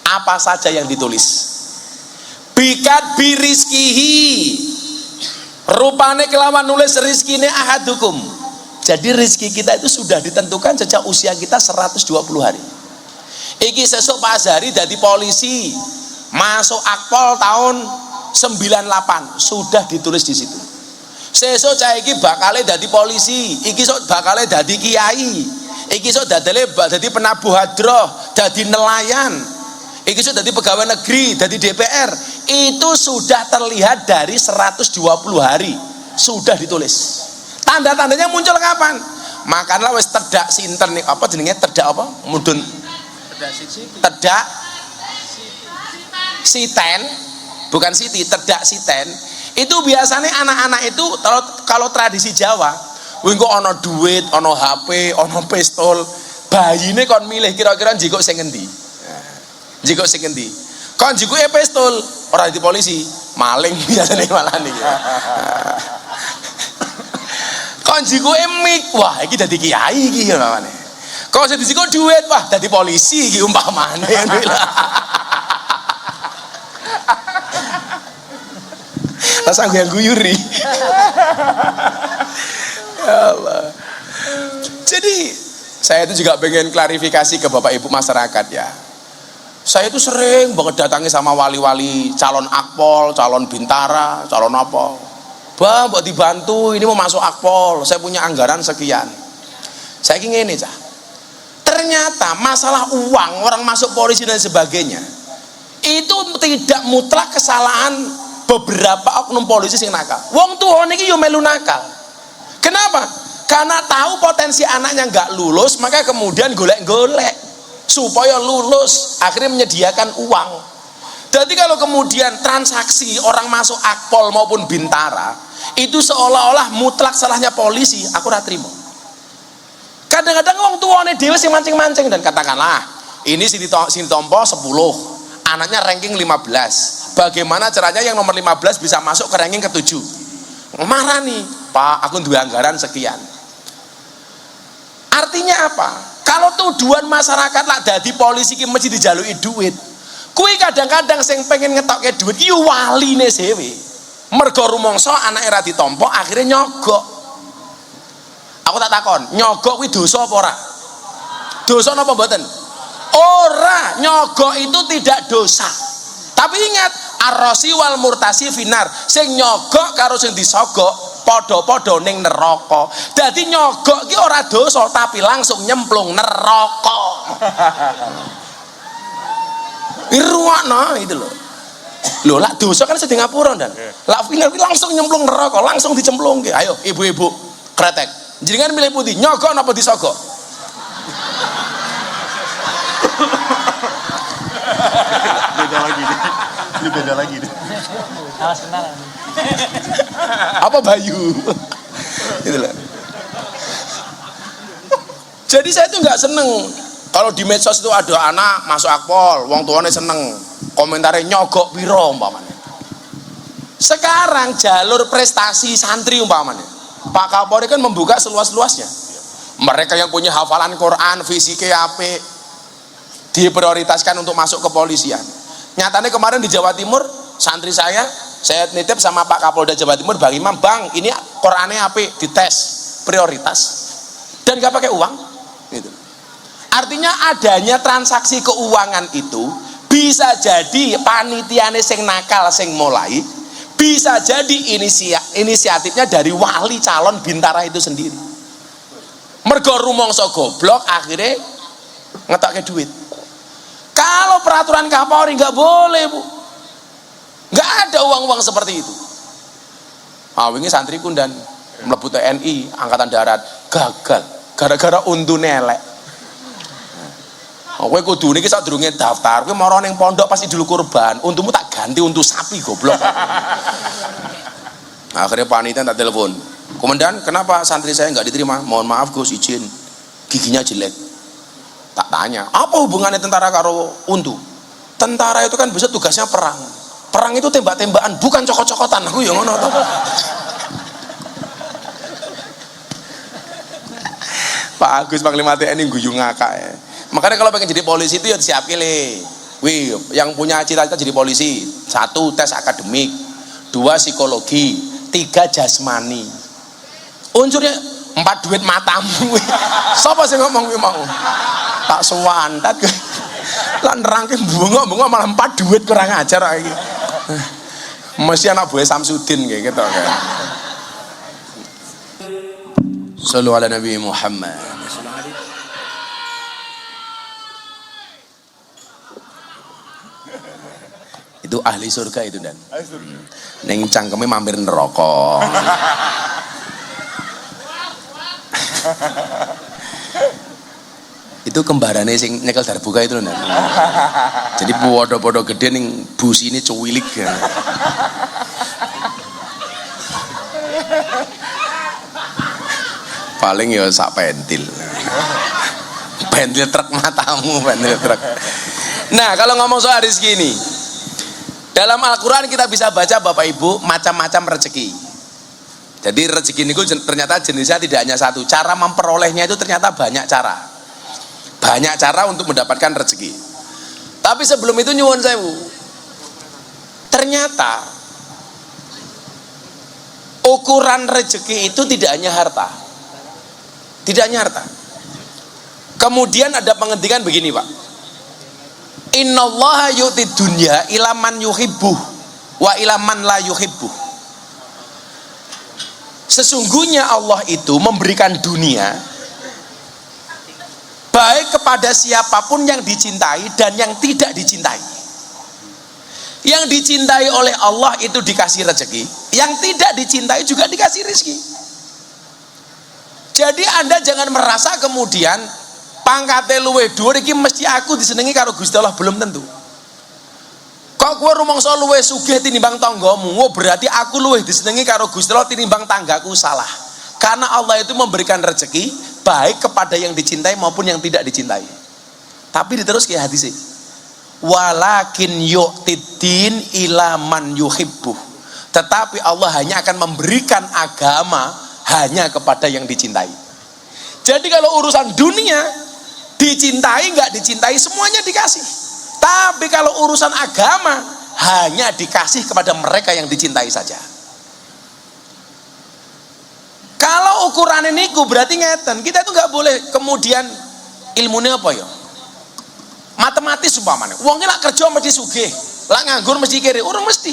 Apa saja yang ditulis? Bikat birizkihi, rupane kelawan nulis rizkine ahadukum. Jadi rizki kita itu sudah ditentukan sejak usia kita 120 hari. Iki sesuk Pak Azhari dadi polisi, masuk Akpol tahun 98, sudah ditulis di situ. Sesuk cah iki bakale dadi polisi, iki sok bakale dadi kiai, iki sok dadi penabuh hadroh, dadi nelayan, iki sok dadi pegawai negeri, dadi DPR. Itu sudah terlihat dari 120 hari, sudah ditulis. Tanda-tandanya muncul kapan? Makanlah wis tedak sinten nih apa jenenge tedak apa? Mudun tedak siten, bukan siti, tedak siten. Itu biasanya anak-anak itu kalau tradisi Jawa, wih kok ono duit, ono HP, ono pistol, bayine kon milih kira-kira njikuk sing endi. Njikuk sing endi? Kon njikuke pistol, ora di polisi, maling biasane malah niki. Kon njikuke mik, wah iki dadi kiai iki namane. Kok sing dijikuk duit, wah dadi polisi iki umpamane. Rasa guyuri. Ya Allah. Jadi saya itu juga pengen klarifikasi ke Bapak Ibu masyarakat ya. Saya itu sering banget datangi sama wali-wali calon Akpol, calon Bintara, calon apa. Bang, buat dibantu, ini mau masuk Akpol, saya punya anggaran sekian. Saya ingin ini cah. Ternyata masalah uang, orang masuk polisi dan sebagainya, itu tidak mutlak kesalahan beberapa oknum polisi yang nakal. Wong tuwa niki yo melu nakal. Kenapa? Karena tahu potensi anaknya nggak lulus, maka kemudian golek-golek supaya lulus, akhirnya menyediakan uang. Jadi kalau kemudian transaksi orang masuk Akpol maupun Bintara itu seolah-olah mutlak salahnya polisi, aku ora trimo. Kadang-kadang wong tuwane dhewe sing mancing-mancing dan katakanlah ini sini tompo 10, anaknya ranking 15. Bagaimana caranya yang nomor 15 bisa masuk ke ranking ke-7? Marah nih, Pak, aku duwe anggaran sekian. Artinya apa? Kalau tuduhan masyarakat lah dadi polisi ki mesti dijaluki duit. Kuwi kadang-kadang sing pengen ngetokke duit ki waline dhewe. Mergo rumangsa anake ra ditampa akhirnya nyogok. Aku tak takon, nyogok kuwi dosa apa ora? Dosa napa mboten? Ora, nyogok itu tidak dosa. Tapi ingat, ar-rasi wal murtasi finar. Sing nyogok karo sing disogok padha-padha ning neraka. Dadi nyogok ki ora dosa tapi langsung nyemplung neraka. Iruakno itu lho. Lho lak dosa kan sedeng ngapura dan. Lak finar ki langsung nyemplung neraka, langsung dicemplungke. Ayo ibu-ibu kretek. Jenengan milih putih, nyogok napa disogok? Beda lagi nih. Ini beda lagi nih. Awas kenalan. Apa Bayu? Gitu loh. Jadi saya tuh nggak seneng kalau di medsos itu ada anak masuk akpol, wong tuane seneng, komentarnya nyogok piro umpamanya. Sekarang jalur prestasi santri umpamanya. Pak Kapolri kan membuka seluas-luasnya. Mereka yang punya hafalan Quran, fisiknya apik, diprioritaskan untuk masuk kepolisian. Nyatanya kemarin di Jawa Timur, santri saya nitip sama Pak Kapolda Jawa Timur, Bang Imam, Bang, ini Qurannya apik, dites prioritas. Dan gak pakai uang. Gitu. Artinya adanya transaksi keuangan itu bisa jadi panitiane sing nakal sing mulai, bisa jadi inisiatifnya dari wali calon Bintara itu sendiri. Mergo rumangsa goblok akhirnya ngetokke duit. Kalau peraturan Kapolri nggak boleh, Bu, nggak ada uang-uang seperti itu. Wingi santri kundan mlebu TNI Angkatan Darat gagal gara-gara untu nelek. Kowe kudu niki sadurunge daftar, kowe mara ning pondok pasti dulu kurban. Untumu tak ganti untu sapi goblok. Akhirnya panitia tak telepon. Komandan, kenapa santri saya nggak diterima? Mohon maaf Gus, izin. Giginya jelek. Tak tanya, apa hubungannya tentara karo untu? Tentara itu kan bisa tugasnya perang. Perang itu tembak-tembakan, bukan cokot-cokotan. Aku ya ngono to. Pak Agus Panglima TNI guyu ngakak ya. Makanya kalau pengen jadi polisi itu ya siap pilih. Wih, yang punya cita-cita jadi polisi, 1 tes akademik, 2 psikologi, 3 jasmani. Unsurnya 4 duit matamu. Siapa sih ngomong mau? Tak sewantat. Lan nerangke bunga-bunga malah 4 duit kurang ajar lagi. Mesti anak buah Samsudin kayak gitu kan. Sallu ala Nabi Muhammad. Itu ahli surga itu dan neng cangkeme mampir neraka. Itu kembarane sing nyekel darbuka itu dan. Jadi podo-podo gede ning busine cuwilik ya. Paling ya sak pentil. Pentil truk matamu, pentil truk. Nah, kalau ngomong soal rezeki ini, dalam Al-Quran kita bisa baca Bapak Ibu macam-macam rezeki. Jadi rezeki ini ternyata jenisnya tidak hanya satu. Cara memperolehnya itu ternyata banyak cara. Banyak cara untuk mendapatkan rezeki. Tapi sebelum itu nyuwun sewu. Ternyata ukuran rezeki itu tidak hanya harta. Tidak hanya harta. Kemudian ada pengendikan begini Pak. Innallaha yu'tid dunya ila man yuhibbuh wa ila man la yuhibbuh. Sesungguhnya Allah itu memberikan dunia baik kepada siapapun yang dicintai dan yang tidak dicintai. Yang dicintai oleh Allah itu dikasih rezeki, yang tidak dicintai juga dikasih rezeki. Jadi Anda jangan merasa kemudian pangkate luwih dhuwur iki mesti aku disenengi karo Gusti Allah, belum tentu. Kok kowe rumangsa luwih sugih tinimbang tanggamu, berarti aku luwih disenengi karo Gusti Allah tinimbang tanggaku, salah. Karena Allah itu memberikan rezeki baik kepada yang dicintai maupun yang tidak dicintai. Tapi diterus kayak hadis sih. Walakin yu'tiddin ila man yuhibbuh. Tetapi Allah hanya akan memberikan agama hanya kepada yang dicintai. Jadi kalau urusan dunia dicintai nggak dicintai semuanya dikasih. Tapi kalau urusan agama hanya dikasih kepada mereka yang dicintai saja. Kalau ukurannya niku berarti ngeten, kita itu nggak boleh kemudian ilmunya apa ya? Matematis umpamane. Wong lak kerja mesti sugih, lak nganggur mesti kere, urung mesti.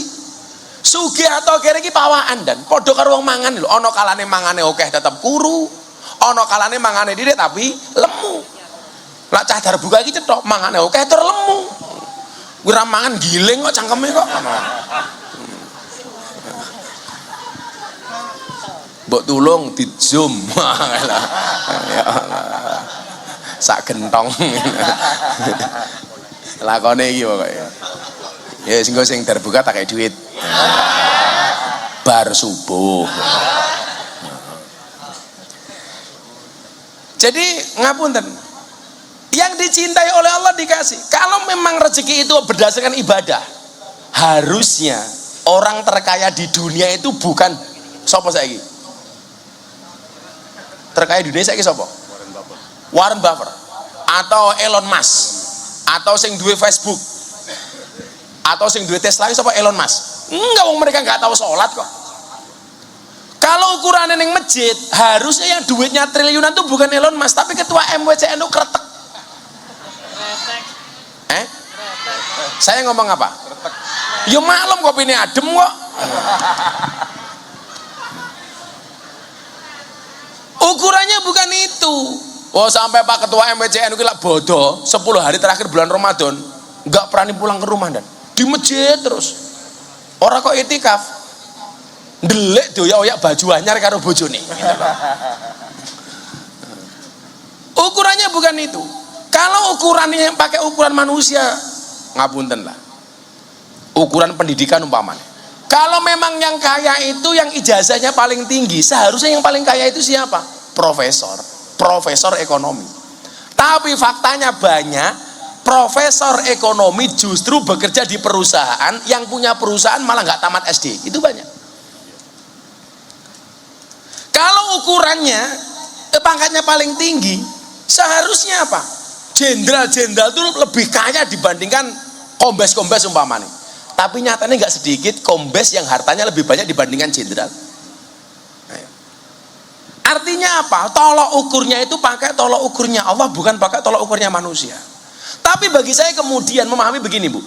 Sugih atau kere iki pawaan dan padha karo wong mangan lho, ana kalane mangane akeh tetep kuru, ana kalane mangane dithik tapi lemu. Lak cah darbuka iki cetok mangane akeh tur lemu. Kuwi ra mangan giling kok cangkeme kok. Mbok tulung di zoom. Ya Allah. Sak gentong. Lakone iki pokoke. Ya sing terbuka tak kayak duit. Bar subuh. Jadi ngapunten. Yang dicintai oleh Allah dikasih. Kalau memang rezeki itu berdasarkan ibadah, harusnya orang terkaya di dunia itu bukan sapa saiki? Terkaya di dunia saiki sapa? Warren Buffett atau Elon Musk atau sing duwe Facebook atau sing duwe Tesla sapa? Elon Musk. Enggak, wong mereka enggak tahu sholat kok. Kalau ukurannya yang masjid, harusnya yang duitnya triliunan itu bukan Elon Musk tapi ketua MWCN itu kretek. Saya ngomong apa? Ya maklum kopi ini adem kok. Ukurannya bukan itu. Oh sampai Pak Ketua MWCN itu lah bodoh 10 hari terakhir bulan Ramadan nggak berani pulang ke rumah dan di masjid terus. Orang kok itikaf ndelik doyak-oyak baju anyar karo bojone. Ukurannya bukan itu. Kalau ukurannya yang pakai ukuran manusia, ngapunten lah. Ukuran pendidikan umpamanya. Kalau memang yang kaya itu yang ijazahnya paling tinggi, seharusnya yang paling kaya itu siapa? Profesor ekonomi. Tapi faktanya banyak profesor ekonomi justru bekerja di perusahaan yang punya perusahaan malah nggak tamat SD. Itu banyak. Kalau ukurannya pangkatnya paling tinggi, seharusnya apa? Jenderal-jenderal itu lebih kaya dibandingkan kombes-kombes umpamanya. Tapi nyatanya nggak sedikit kombes yang hartanya lebih banyak dibandingkan jenderal. Artinya apa? Tolok ukurnya itu pakai tolok ukurnya Allah, bukan pakai tolok ukurnya manusia. Tapi bagi saya kemudian memahami begini, Bu.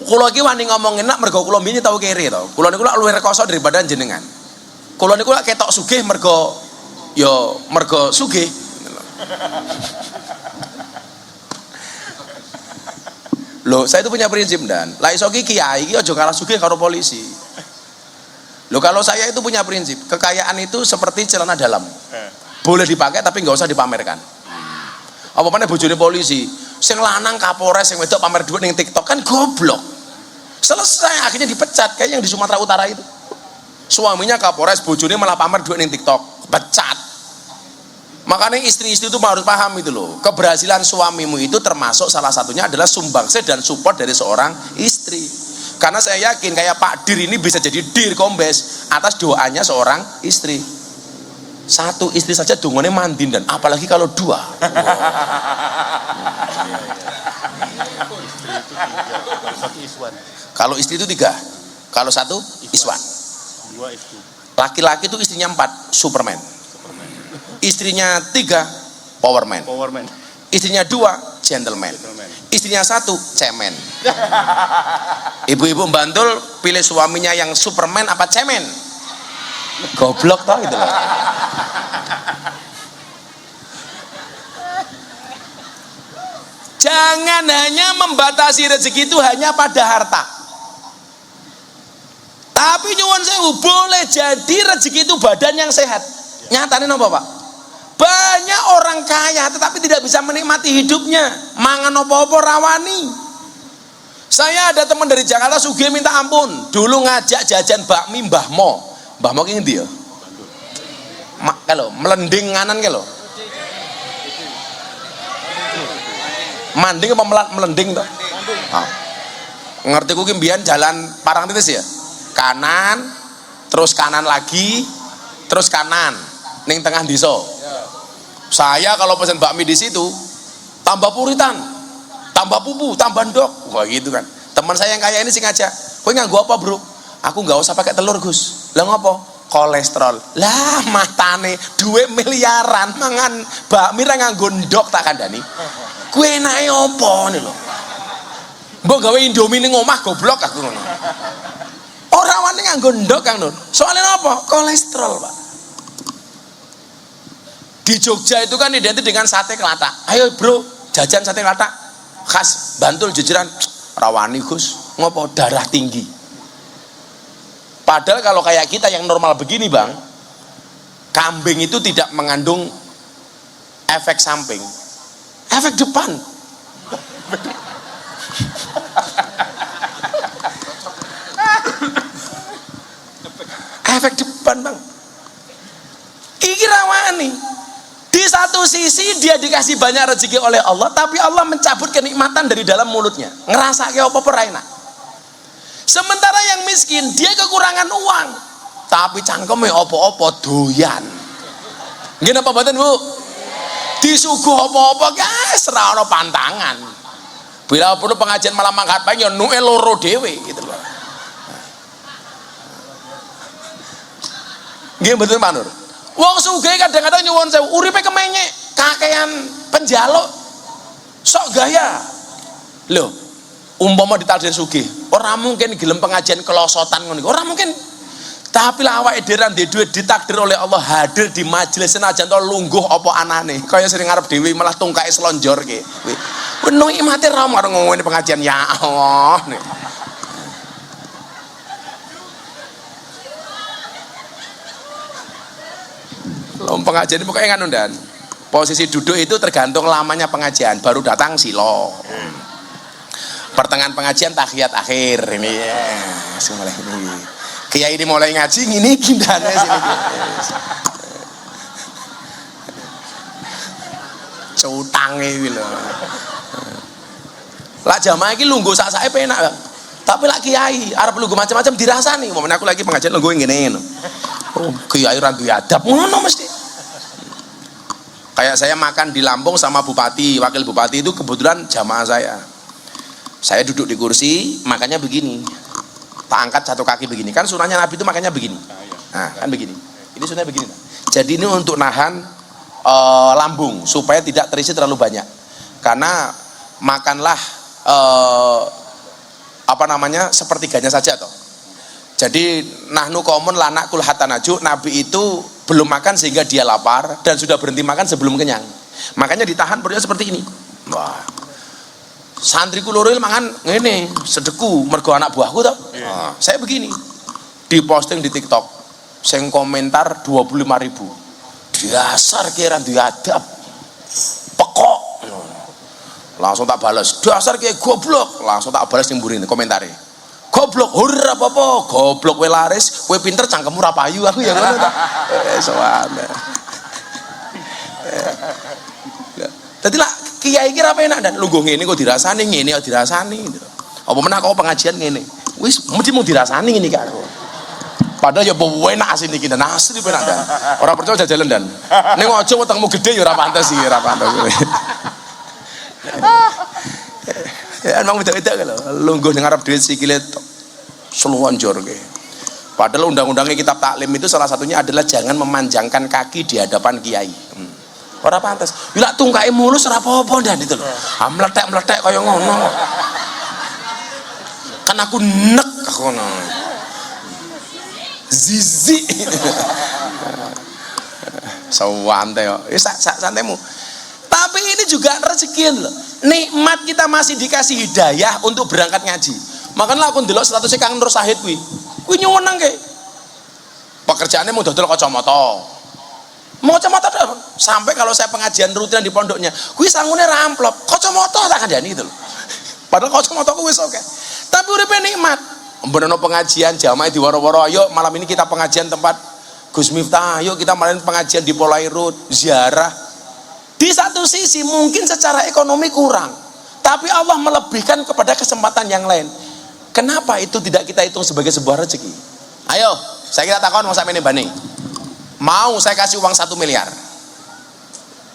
Kula iki wani ngomong enak mergo kula mbiyene tau kere to. Kula niku lak luwih rekoso daripada jenengan. Kula niku lak ketok sugih mergo sugih. Loh, saya itu punya prinsip dan lah iso ki kiai iki aja kalah sugih karo polisi. Loh, kalau saya itu punya prinsip, kekayaan itu seperti celana dalam. Boleh dipakai tapi nggak usah dipamerkan. Apa meneh bojone polisi, sing lanang Kapolres sing wedok pamer duit ning TikTok kan goblok. Selesai akhirnya dipecat kayak yang di Sumatera Utara itu. Suaminya Kapolres, bojone malah pamer duit ning TikTok, pecat. Makanya istri-istri itu harus paham itu loh. Keberhasilan suamimu itu termasuk salah satunya adalah sumbangsi dan support dari seorang istri. Karena saya yakin kayak Pak Dir ini bisa jadi Dir Kombes atas doanya seorang istri. Satu istri saja dongone mandin dan apalagi kalau dua. Kalau istri itu 3, kalau satu Iswan. Laki-laki itu istrinya 4, Superman. Istrinya 3, Powerman. Istrinya 2, Gentleman. Istrinya 1, Cemen. Ibu-ibu Bantul pilih suaminya yang Superman apa Cemen? Goblok tau gitu loh. Jangan hanya membatasi rezeki itu hanya pada harta. Tapi nyuwun sewu, boleh jadi rezeki itu badan yang sehat. Nyatanya apa Pak? Banyak orang kaya tetapi tidak bisa menikmati hidupnya. Mangan apa-apa rawani. Saya ada teman dari Jakarta sugih minta ampun. Dulu ngajak jajan bakmi Mbah Mo. Mbah Mo ki ngendi ya? Kalau melending nganan ke lho. Manding apa melending toh? Oh. Ngerti ku ki mbiyen jalan Parangtritis ya? Kanan, terus kanan lagi, terus kanan ning tengah desa. Saya kalau pesen bakmi di situ tambah puritan, tambah pupu, tambah ndok. Wah gitu kan. Teman saya yang kaya ini sing ngajak, "Kowe nganggo apa, Bro?" "Aku nggak usah pakai telur, Gus." "Lah ngopo?" kolesterol. Lah matane duit miliaran mangan bakmi ra nganggo ndok tak kandhani. Kuwi enake apa ngene lho. Mbok gawe Indomie ning omah goblok aku ngono. Ora wani nganggo ndok Kang Nur. Soalnya apa? Kolesterol, Pak. Di Jogja itu kan identik dengan sate kelatak. Ayo bro, jajan sate kelatak khas Bantul jejeran. Rawani Gus, ngopo darah tinggi. Padahal kalau kayak kita yang normal begini Bang, kambing itu tidak mengandung efek samping, efek depan. Efek depan Bang. Iki rawani. Di satu sisi dia dikasih banyak rezeki oleh Allah, tapi Allah mencabut kenikmatan dari dalam mulutnya. Ngerasa kayak apa ora enak. Sementara yang miskin dia kekurangan uang, tapi cangkeme apa-apa doyan. Nggih napa mboten Bu? Disuguh apa-apa guys, ora ana pantangan. Bila perlu pengajian malam mangkat pagi ya nuke loro dhewe gitu loh. Nggih mboten Pak Nur. Wong sugih kadang-kadang nyuwun sewu, uripe kemenyek, kakean penjaluk. Sok gaya. Loh, umpama ditakdir sugih, ora mungkin gelem pengajian kelosotan ngono iku. Ora mungkin. Tapi lah awake dhewe ndek duit ditakdir oleh Allah hadir di majelis senajan to lungguh apa anane. Kaya sering ngarep dhewe malah tungkae slonjorke. Kuwi nikmate ra karo ngomongin pengajian ya Allah. Pengajian ini pokoknya kan undan. Posisi duduk itu tergantung lamanya pengajian. Baru datang silo. Pertengahan pengajian tahiyat akhir ini ya. Mulai ini. Kiai ini mulai ngaji ngini gindane sini. Cutange iki lho. Lah jamaah iki lungguh sak-sake penak, Bang. Tapi lak kiai arep lungguh macam-macam dirasani. Momen aku lagi pengajian lungguh ngene ngono. Oh, kiai ra duwe adab ngono mesti. Kayak saya makan di Lampung sama bupati, wakil bupati itu kebetulan jamaah saya. Saya duduk di kursi, makannya begini. Tak angkat satu kaki begini. Kan sunahnya Nabi itu makannya begini. Nah, kan begini. Ini sunahnya begini. Jadi ini untuk nahan lambung supaya tidak terisi terlalu banyak. Karena makanlah sepertiganya saja toh. Jadi nahnu qaumun la naqul hatta naju, Nabi itu belum makan sehingga dia lapar dan sudah berhenti makan sebelum kenyang. Makanya ditahan perutnya seperti ini. Wah. Santriku loro mangan ngene, sedeku mergo anak buahku toh. Nah, saya begini. Diposting di TikTok. Sing komentar 25.000. Dasar kira duwe adab. Pekok. Langsung tak balas. Dasar kayak goblok. Langsung tak balas yang mburi komentare. Goblok, ora apa-apa, goblok kowe laris, kowe pinter cangkemmu ra payu aku ya ngono ta. Sowane. Dadi lah kiai iki ra penak dan lungguh ngene kok dirasani ngene kok dirasani gitu. Apa menah kok pengajian ngene. Wis mesti mau dirasani ngene iki aku. Padahal ya enak asine iki dan asli penak dan. Ora percaya jajalan dan. Ning aja wetengmu gede ya ora pantes iki, ora pantes. Ya emang beda-beda kalau lungguh ning arep duit sikile selonjor ke. Padahal undang-undangnya kitab taklim itu salah satunya adalah jangan memanjangkan kaki di hadapan kiai. Ora pantes. Bila tungkae mulus ora apa-apa dan itu lho. Ah meletek-meletek kaya ngono. Kan aku nek aku ngono. Zizi. Sawante yo. Wis santaimu. Tapi ini juga rezeki loh. Nikmat kita masih dikasih hidayah untuk berangkat ngaji. Makanya aku ndelok statusnya Kang Nur Sahid kuwi. Kuwi nyuwun nangke. Pekerjaannya mau dodol kacamata. Mau kacamata sampai kalau saya pengajian rutin di pondoknya, kuwi sangune ra amplop. Kacamata tak kandhani gitu loh. Padahal kacamata ku wis oke. Tapi uripe nikmat. Mbenono pengajian jamaah di waro-waro, ayo malam ini kita pengajian tempat Gus Miftah, ayo kita malam pengajian di Polairut, ziarah. Di satu sisi mungkin secara ekonomi kurang, tapi Allah melebihkan kepada kesempatan yang lain. Kenapa itu tidak kita hitung sebagai sebuah rezeki? Ayo, saya kira takon mau sampe bani. Mau saya kasih uang 1 miliar.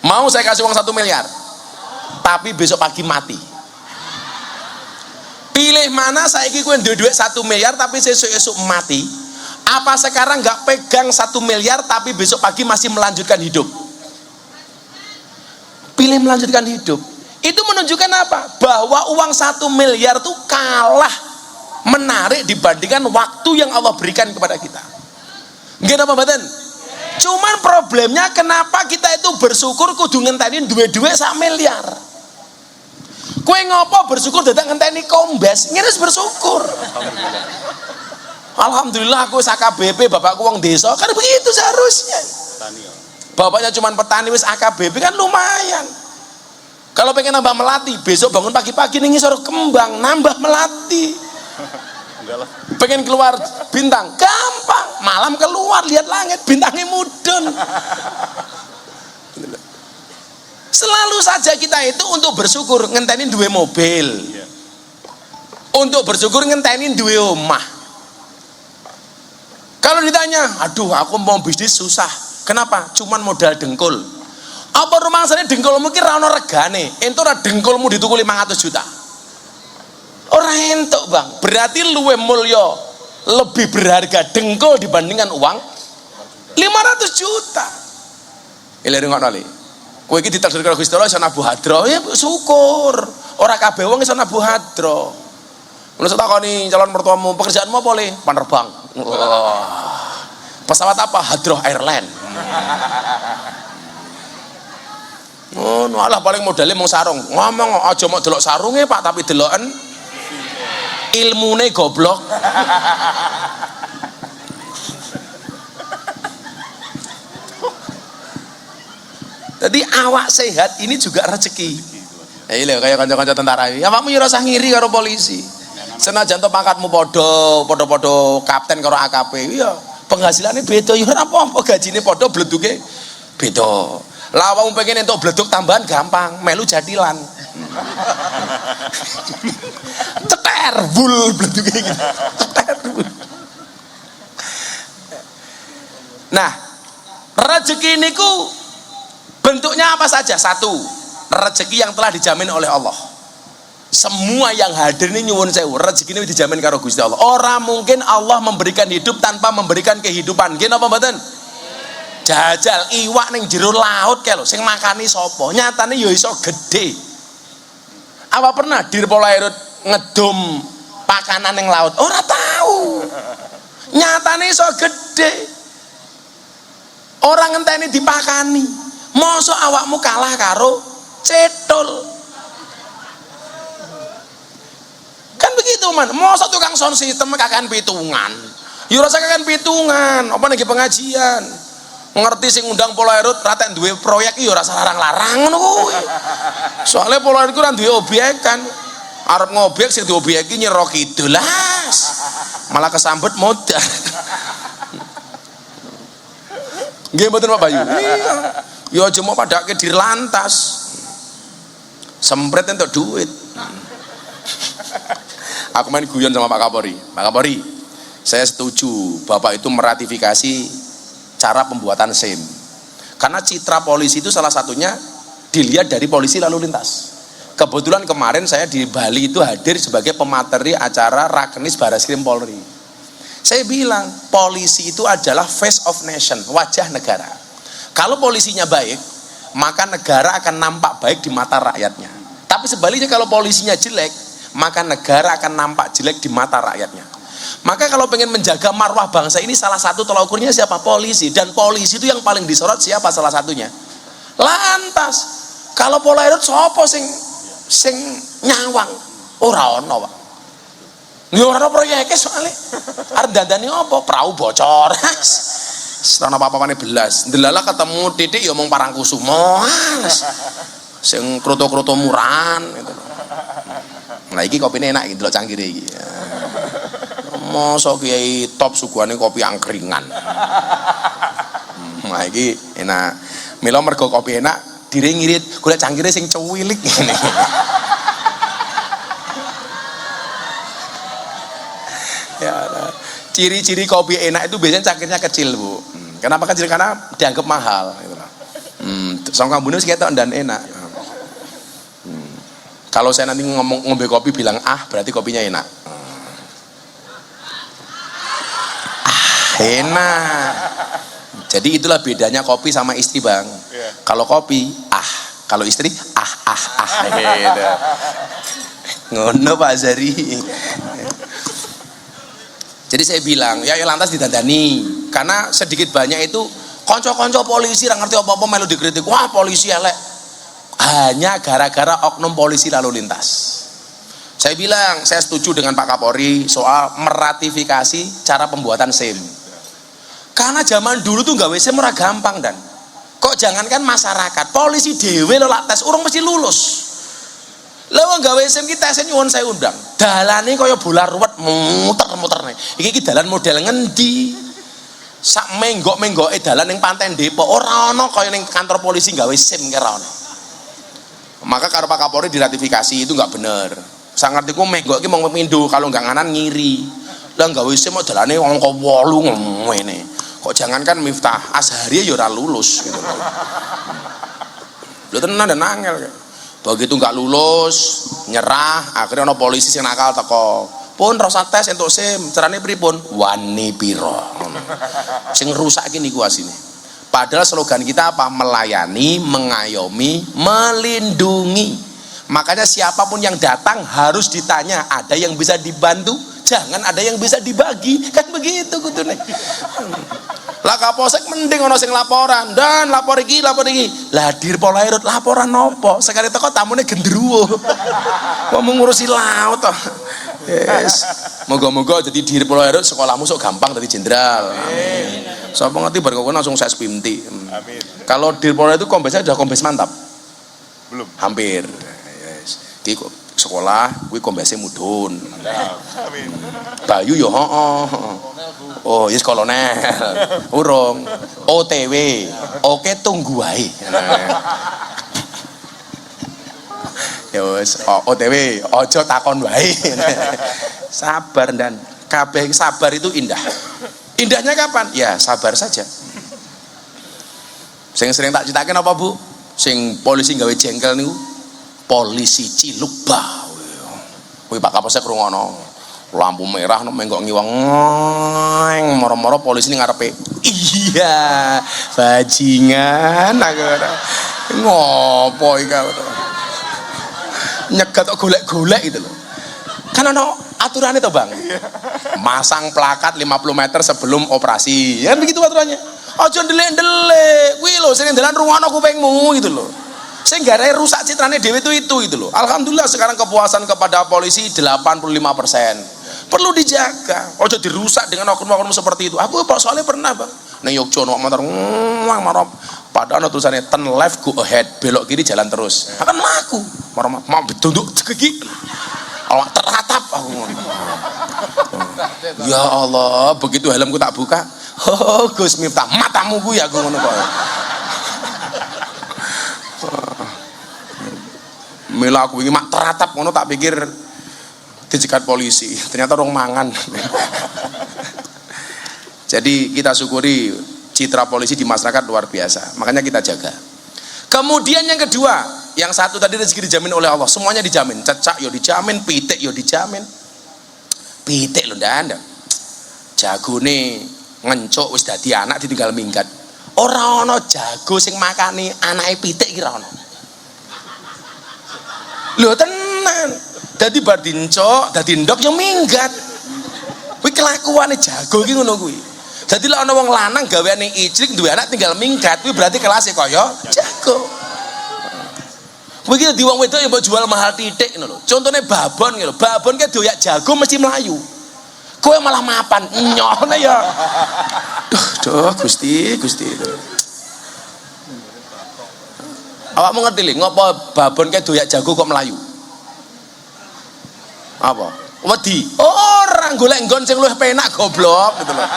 Mau saya kasih uang 1 miliar. Tapi besok pagi mati. Pilih mana saiki kowe duwe duit 1 miliar tapi sesuk-esuk mati, Apa sekarang nggak pegang 1 miliar tapi besok pagi masih melanjutkan hidup? Pilih melanjutkan hidup. Itu menunjukkan apa? Bahwa uang 1 miliar itu kalah menarik dibandingkan waktu yang Allah berikan kepada kita. Nggih napa mboten? Cuman problemnya kenapa kita itu bersyukur kudu ngenteni duwe-duwe 1 miliar. Kowe ngopo bersyukur datang ngenteni kombes? Ngeres bersyukur. Alhamdulillah aku AKBP, bapakku wong desa, kan begitu seharusnya. Bapaknya cuma petani wis AKBP kan lumayan. Kalau pengen nambah melati, besok bangun pagi-pagi ning ngisor kembang, nambah melati. Pengen keluar bintang, gampang. Malam keluar lihat langit, bintangnya mudun. Selalu saja kita itu untuk bersyukur ngentenin duwe mobil. Untuk bersyukur ngentenin duwe omah. Kalau ditanya, aduh aku mau bisnis susah. Kenapa? Cuman modal dengkul. Apa rumangsane dengkulmu ki ra ono regane? Entuk ra dengkulmu ditukul 500 juta. Ora entuk, Bang. Berarti luwe mulya, lebih berharga dengkul dibandingkan uang 500 juta. Ile ngono li. Kowe iki ditakdir karo Gusti Allah iso nabuh hadra, ya syukur. Ora kabeh wong iso nabuh hadra. Menurut takoni calon mertuamu, pekerjaanmu apa le? Penerbang. Pesawat apa? Hadroh Airline. Oh, alah paling modalnya mau sarung. Ngomong aja mau delok sarungnya Pak, tapi deloken ilmune goblok. Jadi awak sehat ini juga rezeki. Iya kayak kanca-kanca tentara. Awakmu ya rasa ngiri karo polisi. Senajan to pangkatmu podo kapten karo AKP, iya penghasilannya beda, ya ora apa-apa, gajine podo bleduke beda. Lah awakmu pengen entuk bleduk tambahan gampang, melu jadilan. Ceter bul bleduke gitu. Ceter bul. Nah, rezeki niku bentuknya apa saja? Satu, rezeki yang telah dijamin oleh Allah. Semua yang hadir ini nyuwun sewu, rezeki ini dijamin karo Gusti Allah. Orang mungkin Allah memberikan hidup tanpa memberikan kehidupan. Nggih napa mboten? Jajal iwak ning jero laut kae lho, sing makani sapa? Nyatane ya iso gede. Apa pernah Dir Polairut ngedum pakanan ning laut? Ora tahu. Nyatane iso gede. Orang ngenteni dipakani. Mosok awakmu kalah karo cetul. Kan begitu man, masa tukang sound system kakan pitungan, ya rasa kakan pitungan, apa nih pengajian, ngerti sing undang Polairut, raten duwe proyek, ya rasa larang-larang, soalnya Polairut itu kan duwe objek kan, arep ngobjek sing duwe objek ini nyerok idolas, malah kesambet modal. Nggih mboten Pak Bayu? Iya, ya cuma pada ke dirlantas, sempret entuk duit. Aku main guyon sama Pak Kapolri. Pak Kapolri, saya setuju Bapak itu meratifikasi cara pembuatan SIM. Karena citra polisi itu salah satunya dilihat dari polisi lalu lintas. Kebetulan kemarin saya di Bali itu hadir sebagai pemateri acara Rakenis Barreskrim Polri. Saya bilang polisi itu adalah face of nation, wajah negara. Kalau polisinya baik, maka negara akan nampak baik di mata rakyatnya. Tapi sebaliknya kalau polisinya jelek, maka negara akan nampak jelek di mata rakyatnya. Maka kalau pengen menjaga marwah bangsa ini, salah satu tolak ukurnya siapa? Polisi. Dan polisi itu yang paling disorot siapa salah satunya? Lantas. Kalau Polairut sapa sing nyawang? Ora ono, Pak. Ya ora ono proyeke soalnya. Arep dandani apa? Perahu bocor. Setana apa-apane belas. Ndelala ketemu titik ya omong Parangkusumo. Sing kroto-kroto murahan gitu. Nah iki kopine enak iki delok cangkire iki. Mosok Kiai top suguhane kopi angkringan. Nah iki enak. Mila mergo kopi enak, dire ngirit golek cangkire sing cuwilik ngene. Ya, ciri-ciri kopi enak itu biasanya cangkirnya kecil, Bu. Kenapa kecil? Karena dianggap mahal gitu loh. Song kambune wis ketok dan enak. Kalau saya nanti ngombe kopi bilang berarti kopinya enak. Enak. Jadi itulah bedanya kopi sama istri, Bang. Kalau kopi kalau istri gitu. Ngono Pak Zari. Jadi saya bilang ya lantas didandani, karena sedikit banyak itu konco-konco polisi nggak ngerti apa-apa melu dikritik, wah polisi elek, hanya gara-gara oknum polisi lalu lintas. Saya bilang saya setuju dengan Pak Kapolri soal meratifikasi cara pembuatan SIM, karena zaman dulu tuh nggak SIM ora gampang, dan kok jangankan masyarakat, polisi dewe lo lak tes urung mesti lulus. Lha gawe SIM ki tesen nyuwun saya undang. Dalane kaya bola ruwet muter-muter nih. Iki dalan model ngendi? Sak menggok-menggoke dalan ning Pantai Depok ora ana kaya ning kantor polisi gawe SIM ki ora ana. Maka karo Pak Kapolri diratifikasi itu enggak bener. Sak ngertiku menggok ki mung pemindo, kalau enggak nganan ngiri. Lah gawe SIM kok dalane angka 8 ngene. Kok jangankan Miftah Azhari ya ora lulus gitu. Lho tenan dan angel. Begitu nggak lulus, nyerah, akhirnya ono polisi sing nakal teko. Pun rasa tes entuk SIM, carane pripun? Wani piro. Sing rusak iki niku asine. Padahal slogan kita apa? Melayani, mengayomi, melindungi. Makanya siapapun yang datang harus ditanya, ada yang bisa dibantu, jangan ada yang bisa dibagi. Kan begitu kudune. Lah Kapolsek mending ono sing laporan, dan lapor iki. Lah Dirpol Airut laporan nopo? Sekali teko tamune gendruwo. Kok mau ngurusi laut toh. Yes. Moga-moga jadi Dirpol Airut sekolahmu sok gampang dadi jenderal. Amin. Sapa ngerti bar kok langsung saya spimti. Amin. Kalau Dirpol Airut itu kombesnya udah kombes mantap. Belum. Hampir. Yes. Ki sekolah kuwi kombesnya mudhun. Amin. Bayu yo heeh. Oh, yes kolonel. Urung. OTW. Oke tunggu wae. Ya wis, OTW, ojo takon wae. Sabar, dan kabeh sabar itu indah. Indahnya kapan? Ya, sabar saja. Sing sering tak citaken apa, Bu? Sing polisi gawe jengkel niku, polisi Cilukba. Kuwi Pak Kapolsek rungono. Lampu merah menggok ngiwang, moro-moro polisi ini ngarepe, iya bajingan aku ngopo iki nyegat kok golek-golek gitu loh. Kan ada aturannya tuh Bang, masang plakat 50 meter sebelum operasi, kan begitu aturannya. Ojo ndelik-ndelik kuwi lho sing dalan rungono kupingmu gitu loh. Sehingga rusak citrane dhewe itu gitu loh. Alhamdulillah sekarang kepuasan kepada polisi 85%. Perlu dijaga, ojo dirusak dengan oknum-oknum seperti itu. Aku soalnya pernah Bang, neng Yogyakarta motor marah, padahal tulisannya turn left go ahead, belok kiri jalan terus. Akan laku, mau ditunduk gigi, awak teratap aku. Ya Allah, begitu helmku tak buka, oh Gus Miftah, matamu gue aku ngono kok. Mila aku ini mak teratap ngono, tak pikir dicegat polisi, ternyata orang mangan. Jadi kita syukuri citra polisi di masyarakat luar biasa, makanya kita jaga. Kemudian yang kedua, yang satu tadi rezeki dijamin oleh Allah, semuanya dijamin. Cecak yo dijamin, pitik yo dijamin. Pitik lho ndak ada. Jagone ngencuk wis dadi anak ditinggal minggat. Ora ana jago sing makani anake pitik ki ora ana. Lho tenan. Dadi bar dincok, dadi ndok yo minggat. Kuwi kelakuane jago ki ngono kuwi. Dadi lek ana wong lanang gaweane ijlik duwe anak tinggal minggat, kuwi berarti kelasé kaya jago. Kuwi ki di wong wedok yo mbok jual mahal titik ngono lho. Contone babon ki lho. Babon ki doyak jago mesti mlayu. Kowe malah mapan nyone ya. Duh, Gusti. Awakmu ngerti lho, ngopo babon ki doyak jago kok mlayu? Apa? Wedi. Orang golek nggon sing luwih penak goblok gitu loh.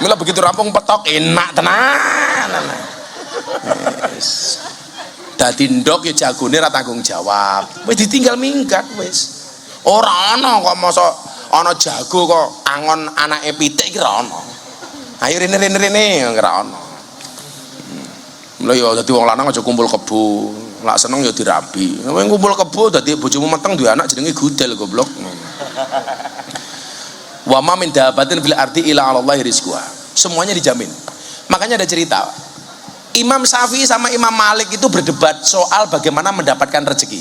Mila begitu rampung petok enak tenan. Yes. Dadi ndok ya jagone ra tanggung jawab. Wis ditinggal minggat wis. Ora ana kok mosok ana jago kok angon anake pitik iki ra ana. Ayo rene ora ana. Mula ya dadi wong lanang aja kumpul kebo. Lak seneng ya dirabi. Kowe ngumpul kebo dadi bojomu meteng duwe anak jenenge gudel goblok. Wa ma min dabatin fil ardi illa 'ala Allahi rizquha. semuanya dijamin. Makanya ada cerita, Imam Syafi'i sama Imam Malik itu berdebat soal bagaimana mendapatkan rezeki.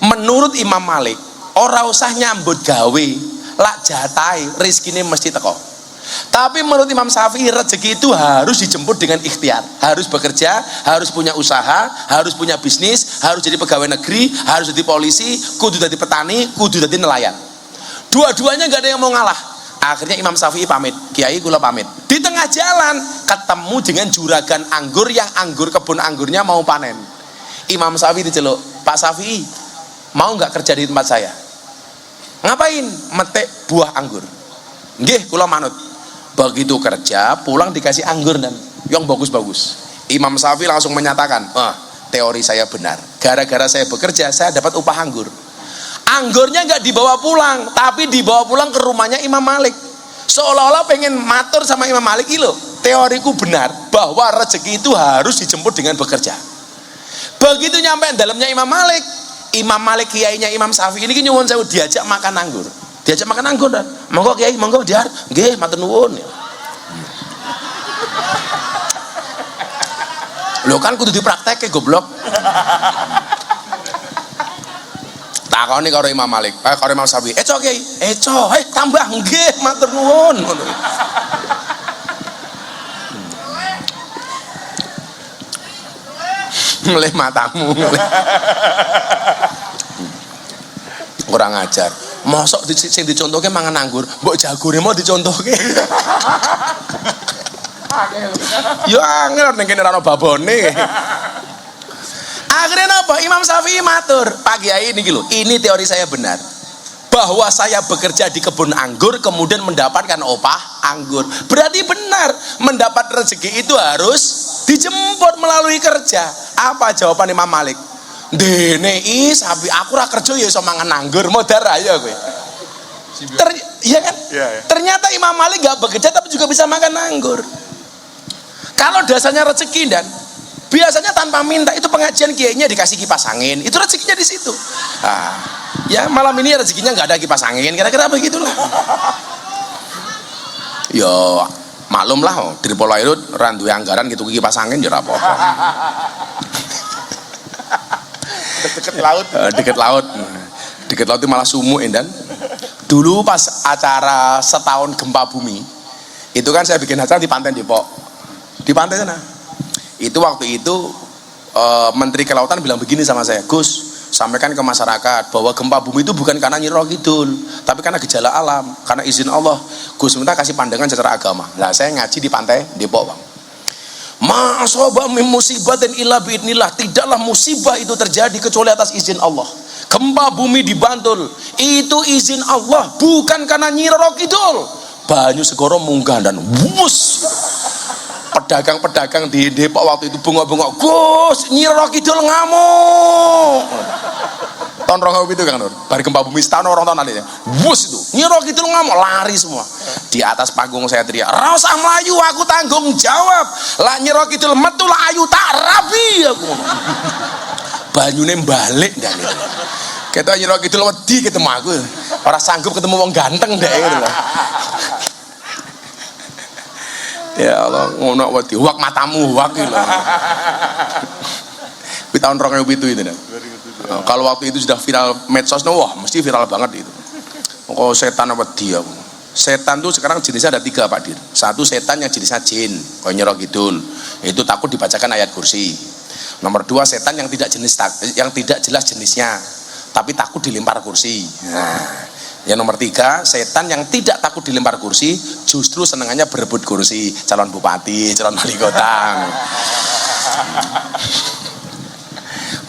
Menurut Imam Malik, ora usah nyambut gawe, lak jatai, rezekine mesti teko. Tapi menurut Imam Syafi'i, rezeki itu harus dijemput dengan ikhtiar, harus bekerja, harus punya usaha, harus punya bisnis, harus jadi pegawai negeri, harus jadi polisi, kudu jadi petani, kudu jadi nelayan. Dua-duanya nggak ada yang mau ngalah. Akhirnya Imam Syafi'i pamit, Kiai kula pamit. Di tengah jalan ketemu dengan juragan anggur yang kebun anggurnya mau panen. Imam Syafi'i diceluk, Pak Syafi'i, mau nggak kerja di tempat saya? Ngapain? Metik buah anggur. Nggih, kula manut. Begitu kerja, pulang dikasih anggur dan yang bagus-bagus. Imam Syafi'i langsung menyatakan, teori saya benar. Gara-gara saya bekerja, saya dapat upah anggur. Anggurnya nggak dibawa pulang, tapi dibawa pulang ke rumahnya Imam Malik. Seolah-olah pengen matur sama Imam Malik, loh, teoriku benar bahwa rezeki itu harus dijemput dengan bekerja. Begitu nyampe dalamnya Imam Malik kiainya Imam Syafi'i ini nyuwun sewu diajak makan anggur. Diajak makan anggur dan monggo Kiai, monggo Diar. Nggih, matur nuwun. Lho kan kudu dipraktekke goblok. Takoni karo Imam Malik, karo Imam Syafi'i. Eco Kiai, eco, tambah nggih, matur nuwun. Mulai matamu. Kurang ajar. Mosok sing dicontohke mangan anggur, mbok jagore mau dicontohke. Yo angel ning kene ora ono babone. Akhirnya napa? Imam Syafi'i matur, Pak Kiai niki lho, ini teori saya benar. Bahwa saya bekerja di kebun anggur kemudian mendapatkan opah anggur. Berarti benar, mendapat rezeki itu harus dijemput melalui kerja. Apa jawaban Imam Malik? Dene sapi aku ra kerja ya iso mangan anggur, modar aja kowe. Iya kan? Ya. Ternyata Imam Malik gak bekerja tapi juga bisa makan anggur. Kalau dasarnya rezeki dan biasanya tanpa minta itu pengajian kiainya dikasih kipas angin, itu rezekinya di situ. Ya malam ini rezekinya nggak ada kipas angin, kira-kira begitulah. Yo maklum lah, dari Pola itu randu anggaran gitu kipas angin ya apa-apa. Deket laut. Deket laut itu malah sumuk dan dulu pas acara setahun gempa bumi itu kan saya bikin acara di pantai Depok, di pantai sana. Itu waktu itu Menteri Kelautan bilang begini sama saya, Gus, sampaikan ke masyarakat bahwa gempa bumi itu bukan karena Nyi Roro Kidul, tapi karena gejala alam, karena izin Allah. Gus minta kasih pandangan secara agama. Nah saya ngaji di pantai Depok, Bang. Ma'asoba min musibatin illa biidnillah, tidaklah musibah itu terjadi kecuali atas izin Allah. Gempa bumi di Bantul itu izin Allah, bukan karena Nyi Roro Kidul. Banyu segoro munggah dan wus. Pedagang-pedagang di Depok waktu itu bengok-bengok, Gus, Nyi Roro Kidul ngamuk. Tahun 2007 itu kan, bari gempa bumi setahun orang tahun nanti, wus itu, Nyi Roro Kidul ngamuk, lari semua. Di atas panggung saya teriak, "Ra usah melayu, aku tanggung jawab. Lah Nyi Roro Kidul metu lah ayu tak rabi aku." Banyune balik dan itu. Ketok Nyi Roro Kidul wedi ketemu aku. Ora sanggup ketemu wong ganteng deh gitu loh. Ya Allah, ngono wedi, wak matamu, wak gitu. Di tahun 2007 itu dah. Kalau waktu itu sudah viral medsos, wah mesti viral banget itu. Kok setan wedi aku. Setan tuh sekarang jenisnya ada 3 Pak Dir. Satu setan yang jenisnya jin, kayak Nyi Roro Kidul. Itu takut dibacakan ayat kursi. Nomor 2 setan yang tidak jelas jenisnya, tapi takut dilempar kursi. Nah. Yang nomor 3, setan yang tidak takut dilempar kursi, justru senengannya berebut kursi, calon bupati, calon wali kota.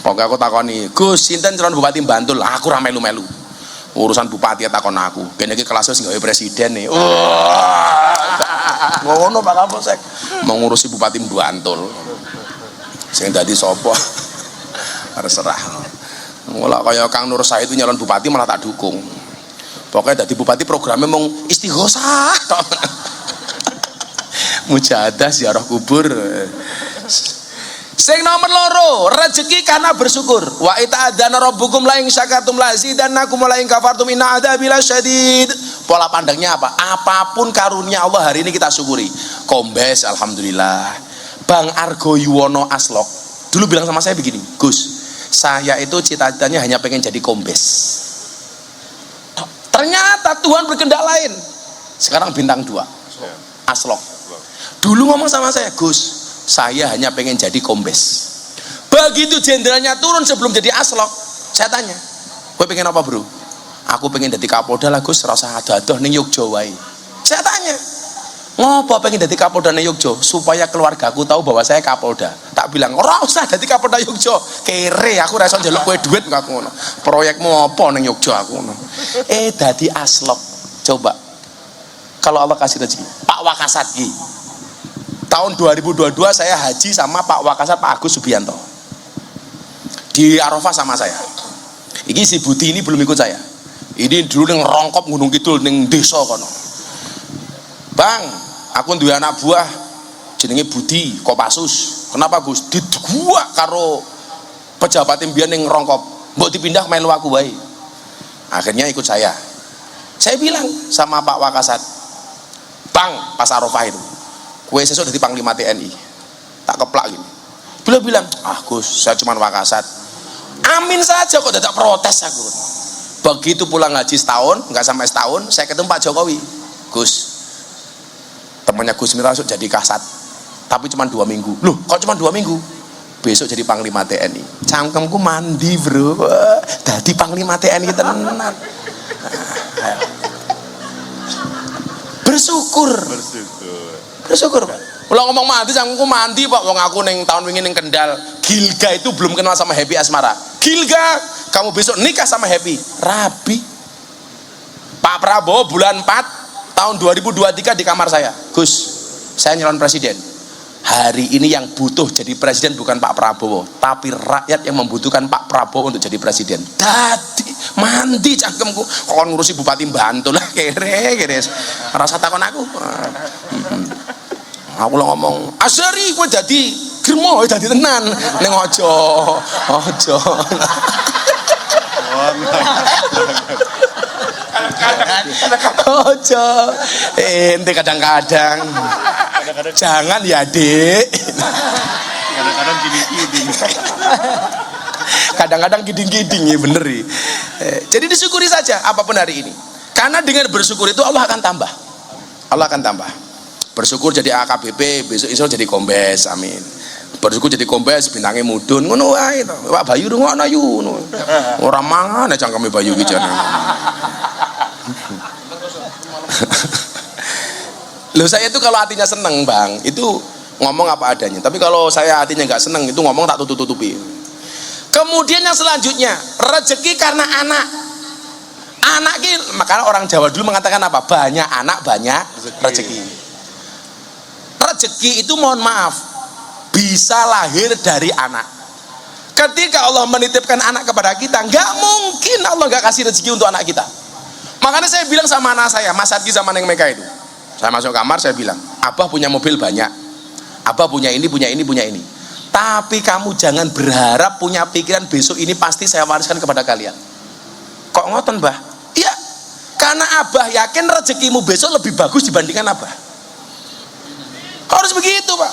Pokoknya aku takoni, Gus, sinten calon bupati Bantul? Aku ra melu-melu. Urusan bupati takon aku. Kene iki kelasnya sing gawe presiden nih. Ngono Pak Kapolsek. Mau ngurusi bupati Bantul. Sing dadi sapa? Terserah. Ngolah kaya Kang Nur Said itu nyalon bupati malah tak dukung. Pokoknya dari bupati programnya mau istighosah, mujahadah ziarah kubur. Sing nomor loro, rezeki karena bersyukur. Wa ita'adzana rabbukum la in syakartum la azidannakum wa la in kafartum inna adzabi lasyadid. Pola pandangnya apa? Apapun karunia Allah hari ini kita syukuri. Kombes alhamdulillah. Bang Argo Yuwono Aslok dulu bilang sama saya begini, Gus, saya itu cita-citanya hanya pengen jadi kombes. Ternyata Tuhan berkehendak lain. Sekarang bintang 2 Aslok. Dulu ngomong sama saya, Gus, saya hanya pengen jadi kombes. Begitu jenderalnya turun sebelum jadi Aslok, saya tanya, gue pengen apa bro? Aku pengen jadi Kapolda lah Gus, rasa adoh-adoh ning Yogya wae. Saya tanya, ngopo pengen jadi Kapolda ning Yogya? Supaya keluargaku tahu bahwa saya Kapolda. Tak bilang, ora usah jadi Kapolda Yogya. Kere, aku ra iso njaluk kowe duit kok ngono. Proyekmu apa ning Yogya aku ngono. Dadi Aslok. Coba. Kalau Allah kasih rezeki. Pak Wakasat iki. Tahun 2022 saya haji sama Pak Wakasat Pak Agus Subianto. Di Arafah sama saya. Iki si Buti ini belum ikut saya. Ini dulu yang rongkop Gunung Kidul ning desa kono. Bang, aku duwe anak buah jenenge Budi Kopassus. Kenapa Gus? Diguak karo pejabat mbiyen ning rongkop. Mbok dipindah melu aku wae. Akhirnya ikut saya. Saya bilang sama Pak Wakasat, "Bang, pas Arafah itu, kowe sesuk dadi Panglima TNI." Tak keplak gini. Beliau bilang, "Ah Gus, saya cuma Wakasat." Amin saja kok tidak protes aku. Begitu pulang haji setahun, nggak sampai setahun, saya ketemu Pak Jokowi. Gus, temannya Gus Miftah masuk jadi kasat, tapi cuma 2 minggu. Loh, kok cuma 2 minggu? Besok jadi Panglima TNI. Cangkemku mandi bro, jadi Panglima TNI tenan. Bersyukur. Pak. Kalau ngomong mandi, cangkemku mandi Pak. Wong aku neng tahun wingi neng Kendal. Gilga itu belum kenal sama Happy Asmara. Gilga, kamu besok nikah sama Happy. Rabi. Pak Prabowo bulan 4 tahun 2023 di kamar saya. Gus, saya nyalon presiden. Hari ini yang butuh jadi presiden bukan Pak Prabowo, tapi rakyat yang membutuhkan Pak Prabowo untuk jadi presiden. Dadi mandi cangkemku. Kon ngurusi Bupati Bantul lah kere. Rasa takon aku. Aku lo ngomong, Asari gue jadi germo, jadi tenan. Neng ojo. Ojo. Ente kadang-kadang. Jangan ya Dek. Kadang-kadang giding-giding. Kadang-kadang giding-giding ya bener ya. Jadi disyukuri saja apapun hari ini. Karena dengan bersyukur itu Allah akan tambah. Allah akan tambah. Bersyukur jadi AKBP, besok iso jadi kombes, amin. Bersyukur jadi kombes, bintangnya mudun, ngono wae to. Pak Bayu ngono yu ngono. Ora mangan cangkeme Bayu ki jane. Loh saya itu kalau hatinya seneng Bang, itu ngomong apa adanya. Tapi kalau saya hatinya nggak seneng, itu ngomong tak tutup-tutupi. Kemudian yang selanjutnya, rezeki karena anak. Anak ki, makanya orang Jawa dulu mengatakan apa? Banyak anak, banyak rezeki. Rezeki itu mohon maaf bisa lahir dari anak. Ketika Allah menitipkan anak kepada kita, nggak mungkin Allah nggak kasih rezeki untuk anak kita. Makanya saya bilang sama anak saya, Mas Adki sama Neng Meka itu, saya masuk kamar saya bilang, Abah punya mobil banyak, Abah punya ini, punya ini, punya ini. Tapi kamu jangan berharap punya pikiran besok ini pasti saya wariskan kepada kalian. Kok ngoten Bah? Iya, karena Abah yakin rezekimu besok lebih bagus dibandingkan Abah. Harus begitu Pak.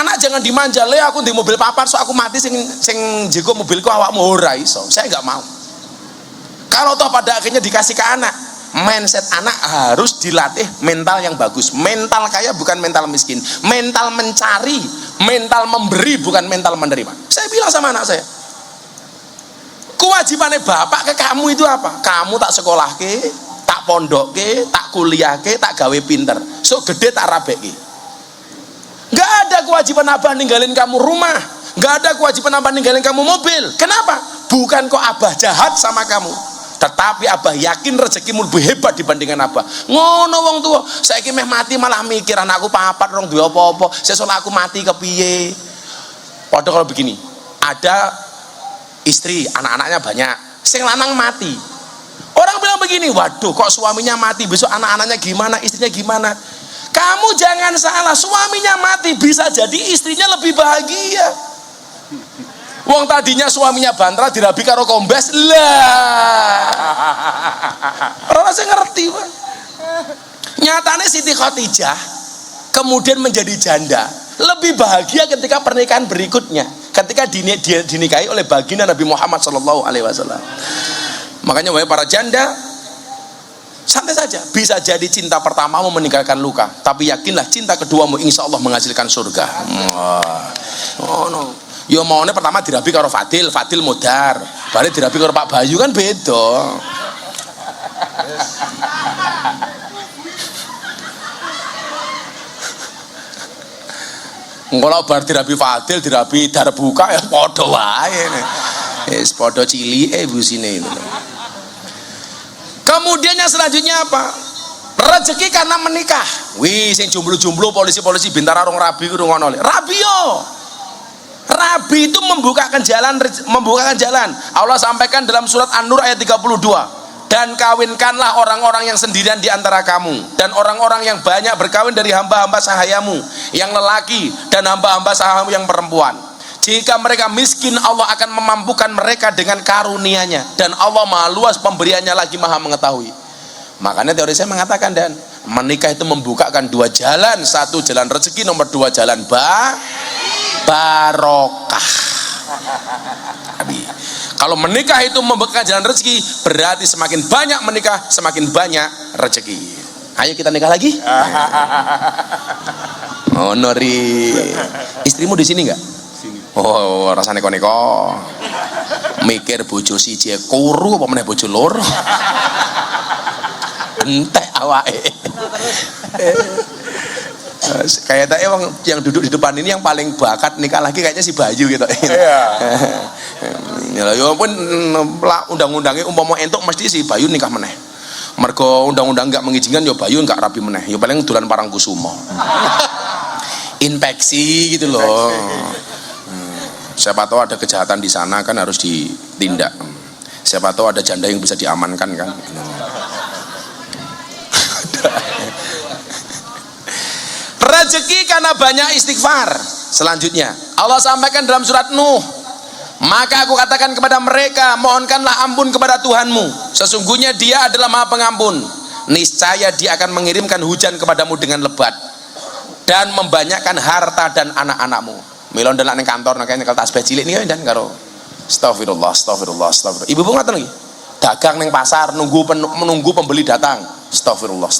Anak jangan dimanja, le aku di mobil papan so aku mati sing jago mobilku awakmu ora iso. Saya nggak mau. Kalau toh pada akhirnya dikasih ke anak, mindset anak harus dilatih mental yang bagus. Mental kaya bukan mental miskin. Mental mencari, mental memberi bukan mental menerima. Saya bilang sama anak saya, kewajibannya bapak ke kamu itu apa? Kamu tak sekolah ke, tak pondok ke, tak kuliah ke, tak gawe pinter. So gede tak rabek ke. Gak ada kewajiban Abah ninggalin kamu rumah, gak ada kewajiban Abah ninggalin kamu mobil. Kenapa? Bukan kok Abah jahat sama kamu, tetapi Abah yakin rezekimu lebih hebat dibandingkan Abah. Ngono wong tua, saiki meh mati malah mikir anakku papat rong duwe apa-apa, sesuk aku mati kepiye. Padahal kalau begini, ada istri, anak-anaknya banyak, sing lanang mati. Orang bilang begini, waduh kok suaminya mati, besok anak-anaknya gimana, istrinya gimana? Kamu jangan salah, suaminya mati bisa jadi istrinya lebih bahagia. Wong tadinya suaminya bantra dirabi karo kombes lah. Orang saya ngerti Pak. Nyatanya Siti Khadijah kemudian menjadi janda lebih bahagia ketika pernikahan berikutnya, ketika dia dinikahi oleh baginda Nabi Muhammad SAW. Makanya wahai para janda, santai saja, bisa jadi cinta pertamamu meninggalkan luka, tapi yakinlah cinta keduamu insya Allah menghasilkan surga. Oh no, yo maunya pertama dirabi karo Fadil modar, balik dirabi karo Pak Bayu kan beda. Kalau bar dirabi Fadil, dirabi Darbuka ya podo wae. Wis podo cilike busine itu. Kemudian yang selanjutnya apa? Rezeki karena menikah. Wih, sing jomblo-jomblo polisi-polisi Bintara rong rabi ku ngono. Rabi yo. Rabi itu membukakan jalan. Allah sampaikan dalam surat An-Nur ayat 32. Dan kawinkanlah orang-orang yang sendirian di antara kamu dan orang-orang yang banyak berkawin dari hamba-hamba sahayamu yang lelaki dan hamba-hamba sahayamu yang perempuan. Jika mereka miskin, Allah akan memampukan mereka dengan karunia-Nya, dan Allah Maha Luas pemberiannya lagi Maha mengetahui. Makanya teori saya mengatakan, dan menikah itu membukakan dua jalan. Satu jalan rezeki, nomor dua jalan barokah. Kalau menikah itu membuka jalan rezeki, berarti semakin banyak menikah, semakin banyak rezeki. Ayo kita nikah lagi. Oh Nori, istrimu di sini nggak? Oh rasanya neko-neko. Mikir bojo siji kuru apa meneh bojo loro. Entek awake. Kayak tadi emang yang duduk di depan ini yang paling bakat nikah lagi kayaknya si Bayu gitu. Iya. Ya pun undang-undangnya umpama entuk mesti si Bayu nikah meneh. Mergo undang-undang enggak mengizinkan ya Bayu enggak rapi meneh. Ya paling dolan Parangkusumo. Infeksi gitu loh. Siapa tahu ada kejahatan di sana kan harus ditindak. Siapa tahu ada janda yang bisa diamankan kan. Rezeki karena banyak istighfar. Selanjutnya Allah sampaikan dalam surat Nuh, maka aku katakan kepada mereka, mohonkanlah ampun kepada Tuhanmu, sesungguhnya Dia adalah Maha Pengampun. Niscaya Dia akan mengirimkan hujan kepadamu dengan lebat dan membanyakkan harta dan anak-anakmu. Milon delok ning kantor nek nyekel tasbih cilik niki dan karo astagfirullah. Ibu-ibu ngaten lagi. Dagang ning pasar menunggu pembeli datang. Astagfirullah.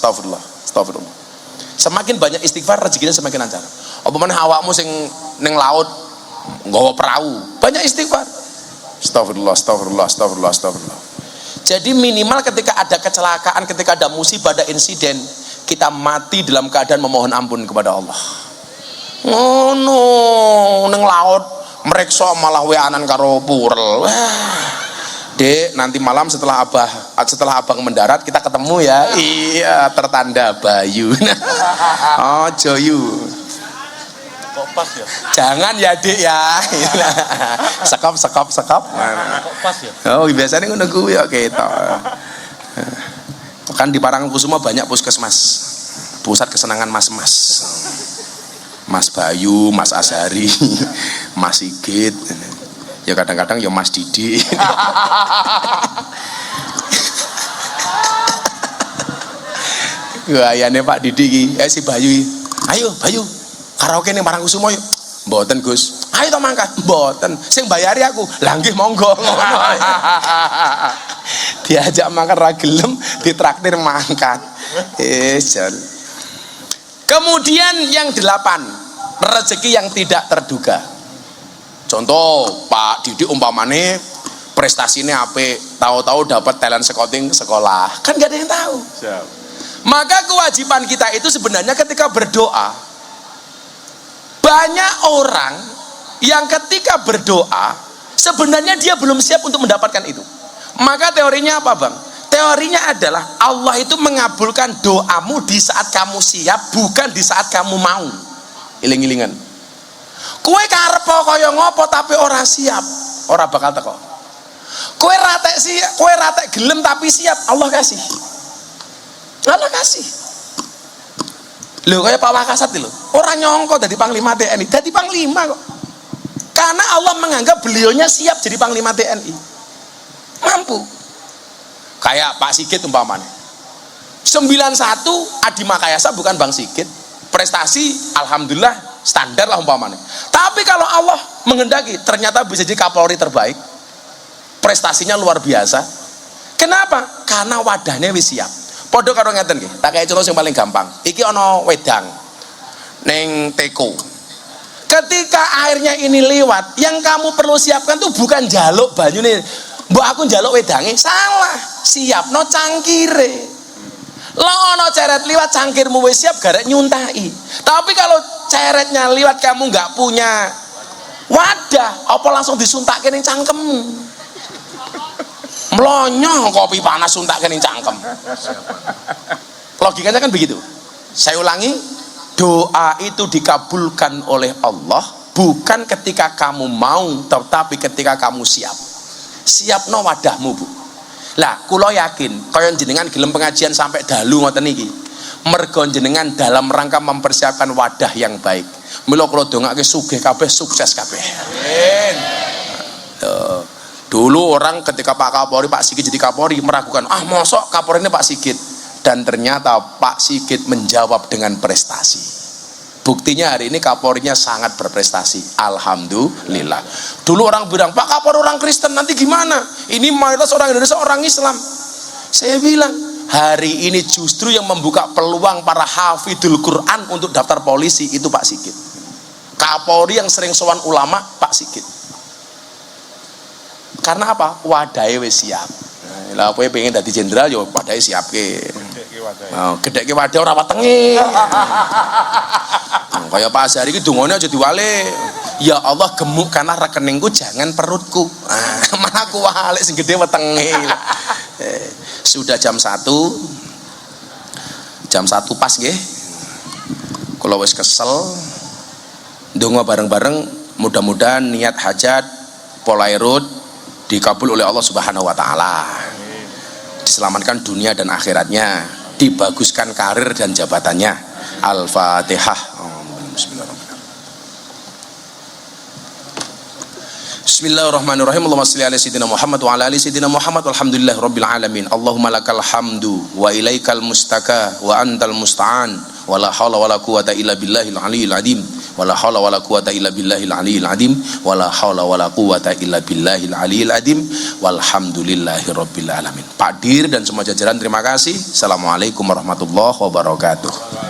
Semakin banyak istighfar rezekinya semakin lancar. Apa meneh awakmu sing ning laut nggawa perahu, banyak istighfar. Astagfirullah. Jadi minimal ketika ada kecelakaan, ketika ada musibah, ada insiden, kita mati dalam keadaan memohon ampun kepada Allah. Oh no, neng laut mereksa malah weanan karo purel. Dek, nanti malam setelah abang mendarat kita ketemu ya. Iya, tertanda Bayu. Oh Joyu. Kok pas ya? Jangan ya Dek ya. Sekop. Kok pas ya? Oh biasanya ngono kuwi ya kita. Kan di Parangkusumo banyak puskesmas, pusat kesenangan mas-mas. Mas Bayu, Mas Azhari, Mas Sigit, ya kadang-kadang ya Mas Didi. Gayane Pak Didi si Bayu. Ayo Bayu, karaoke ning Parangkusumo yuk. Mboten Gus. Ayo to mangkat. Mboten. Sing bayari aku. Lah nggih monggo. Diajak mangkat ra gelem, ditraktir mangkat. Jan. Kemudian yang 8, rezeki yang tidak terduga. Contoh Pak Didi umpamane prestasinya apik, tahu-tahu dapat talent scouting sekolah, kan gak ada yang tahu. Siap. Maka kewajiban kita itu sebenarnya ketika berdoa, banyak orang yang ketika berdoa sebenarnya dia belum siap untuk mendapatkan itu. Maka teorinya apa Bang? Teorinya adalah Allah itu mengabulkan doamu di saat kamu siap, bukan di saat kamu mau. Iling-ilingan. Kowe karep kaya ngopo tapi ora siap, ora bakal teko. Kowe ratek gelem tapi siap, Allah kasih. Allah kasih. Lho kaya Pak Wakasat lho, ora nyongko dadi panglima TNI, dadi panglima kok. Karena Allah menganggap beliaunya siap jadi panglima TNI. Mampu. Kayak Pak Sigit umpamanya. 91 Adi Makayasa bukan Bang Sigit. Prestasi alhamdulillah standar lah umpamanya. Tapi kalau Allah menghendaki ternyata bisa jadi Kapolri terbaik. Prestasinya luar biasa. Kenapa? Karena wadahnya wis siap. Padha karo ngeten nggih. Tak kaya contoh yang paling gampang. Iki ana wedang ning teko. Ketika airnya ini lewat, yang kamu perlu siapkan tuh bukan jaluk banyune. Mbok aku njaluk wedange, salah. Siapno cangkire. Lah ono ceret liwat cangkirmu wis siap garek nyuntai. Tapi kalau ceretnya liwat kamu nggak punya wadah, apa langsung disuntakke ning cangkemmu? Melonyoh kopi panas suntakke ning cangkem. Logikanya kan begitu. Saya ulangi, doa itu dikabulkan oleh Allah bukan ketika kamu mau, tetapi ketika kamu siap. Siapno wadahmu, Bu. Lah, kula yakin kaya jenengan gelem pengajian sampai dalu ngoten niki. Mergo jenengan dalam rangka mempersiapkan wadah yang baik. Mila kula dongake sugih kabeh, sukses kabeh. Amin. Dulu orang ketika Pak Kapolri, Pak Sigit jadi Kapolri meragukan, mosok Kapolri ini Pak Sigit. Dan ternyata Pak Sigit menjawab dengan prestasi. Buktinya hari ini Kapolrinya sangat berprestasi. Alhamdulillah. Dulu orang bilang, Pak Kapolri orang Kristen, nanti gimana? Ini mayoritas orang Indonesia orang Islam. Saya bilang, hari ini justru yang membuka peluang para hafidul Quran untuk daftar polisi itu Pak Sigit. Kapolri yang sering sowan ulama, Pak Sigit. Karena apa? Wadahnya wis siap. Lah kowe pengen dadi jenderal yo wadahnya siapke. Gedheke wadah ora wetenge. Kaya Pak Azhari iki dungane aja diwale. Ya Allah gemukkanlah rekeningku jangan perutku. Malah aku wale sing gedhe wetenge. Sudah jam 1. Jam 1 pas nggih. Kula wis kesel. Ndonga bareng-bareng mudah-mudahan niat hajat Polairut dikabul oleh Allah Subhanahu wa taala. Diselamatkan dunia dan akhiratnya, dibaguskan karir dan jabatannya. Al-Fatihah. Bismillahirrahmanirrahim. Allahumma shalli ala sayyidina Muhammad wa ala ali sayyidina Muhammad walhamdulillahirabbil alamin. Allahumma lakal hamdu wa ilaikal mustaka wa antal musta'an wa la haula wa la quwata illa billahil aliyyil azim. Wala haula wala quwata illa billahil aliyil azim. Wala haula wala quwata illa billahil aliyil azim. Walhamdulillahirabbil alamin. Pak Dir dan semua jajaran terima kasih. Assalamualaikum warahmatullahi wabarakatuh.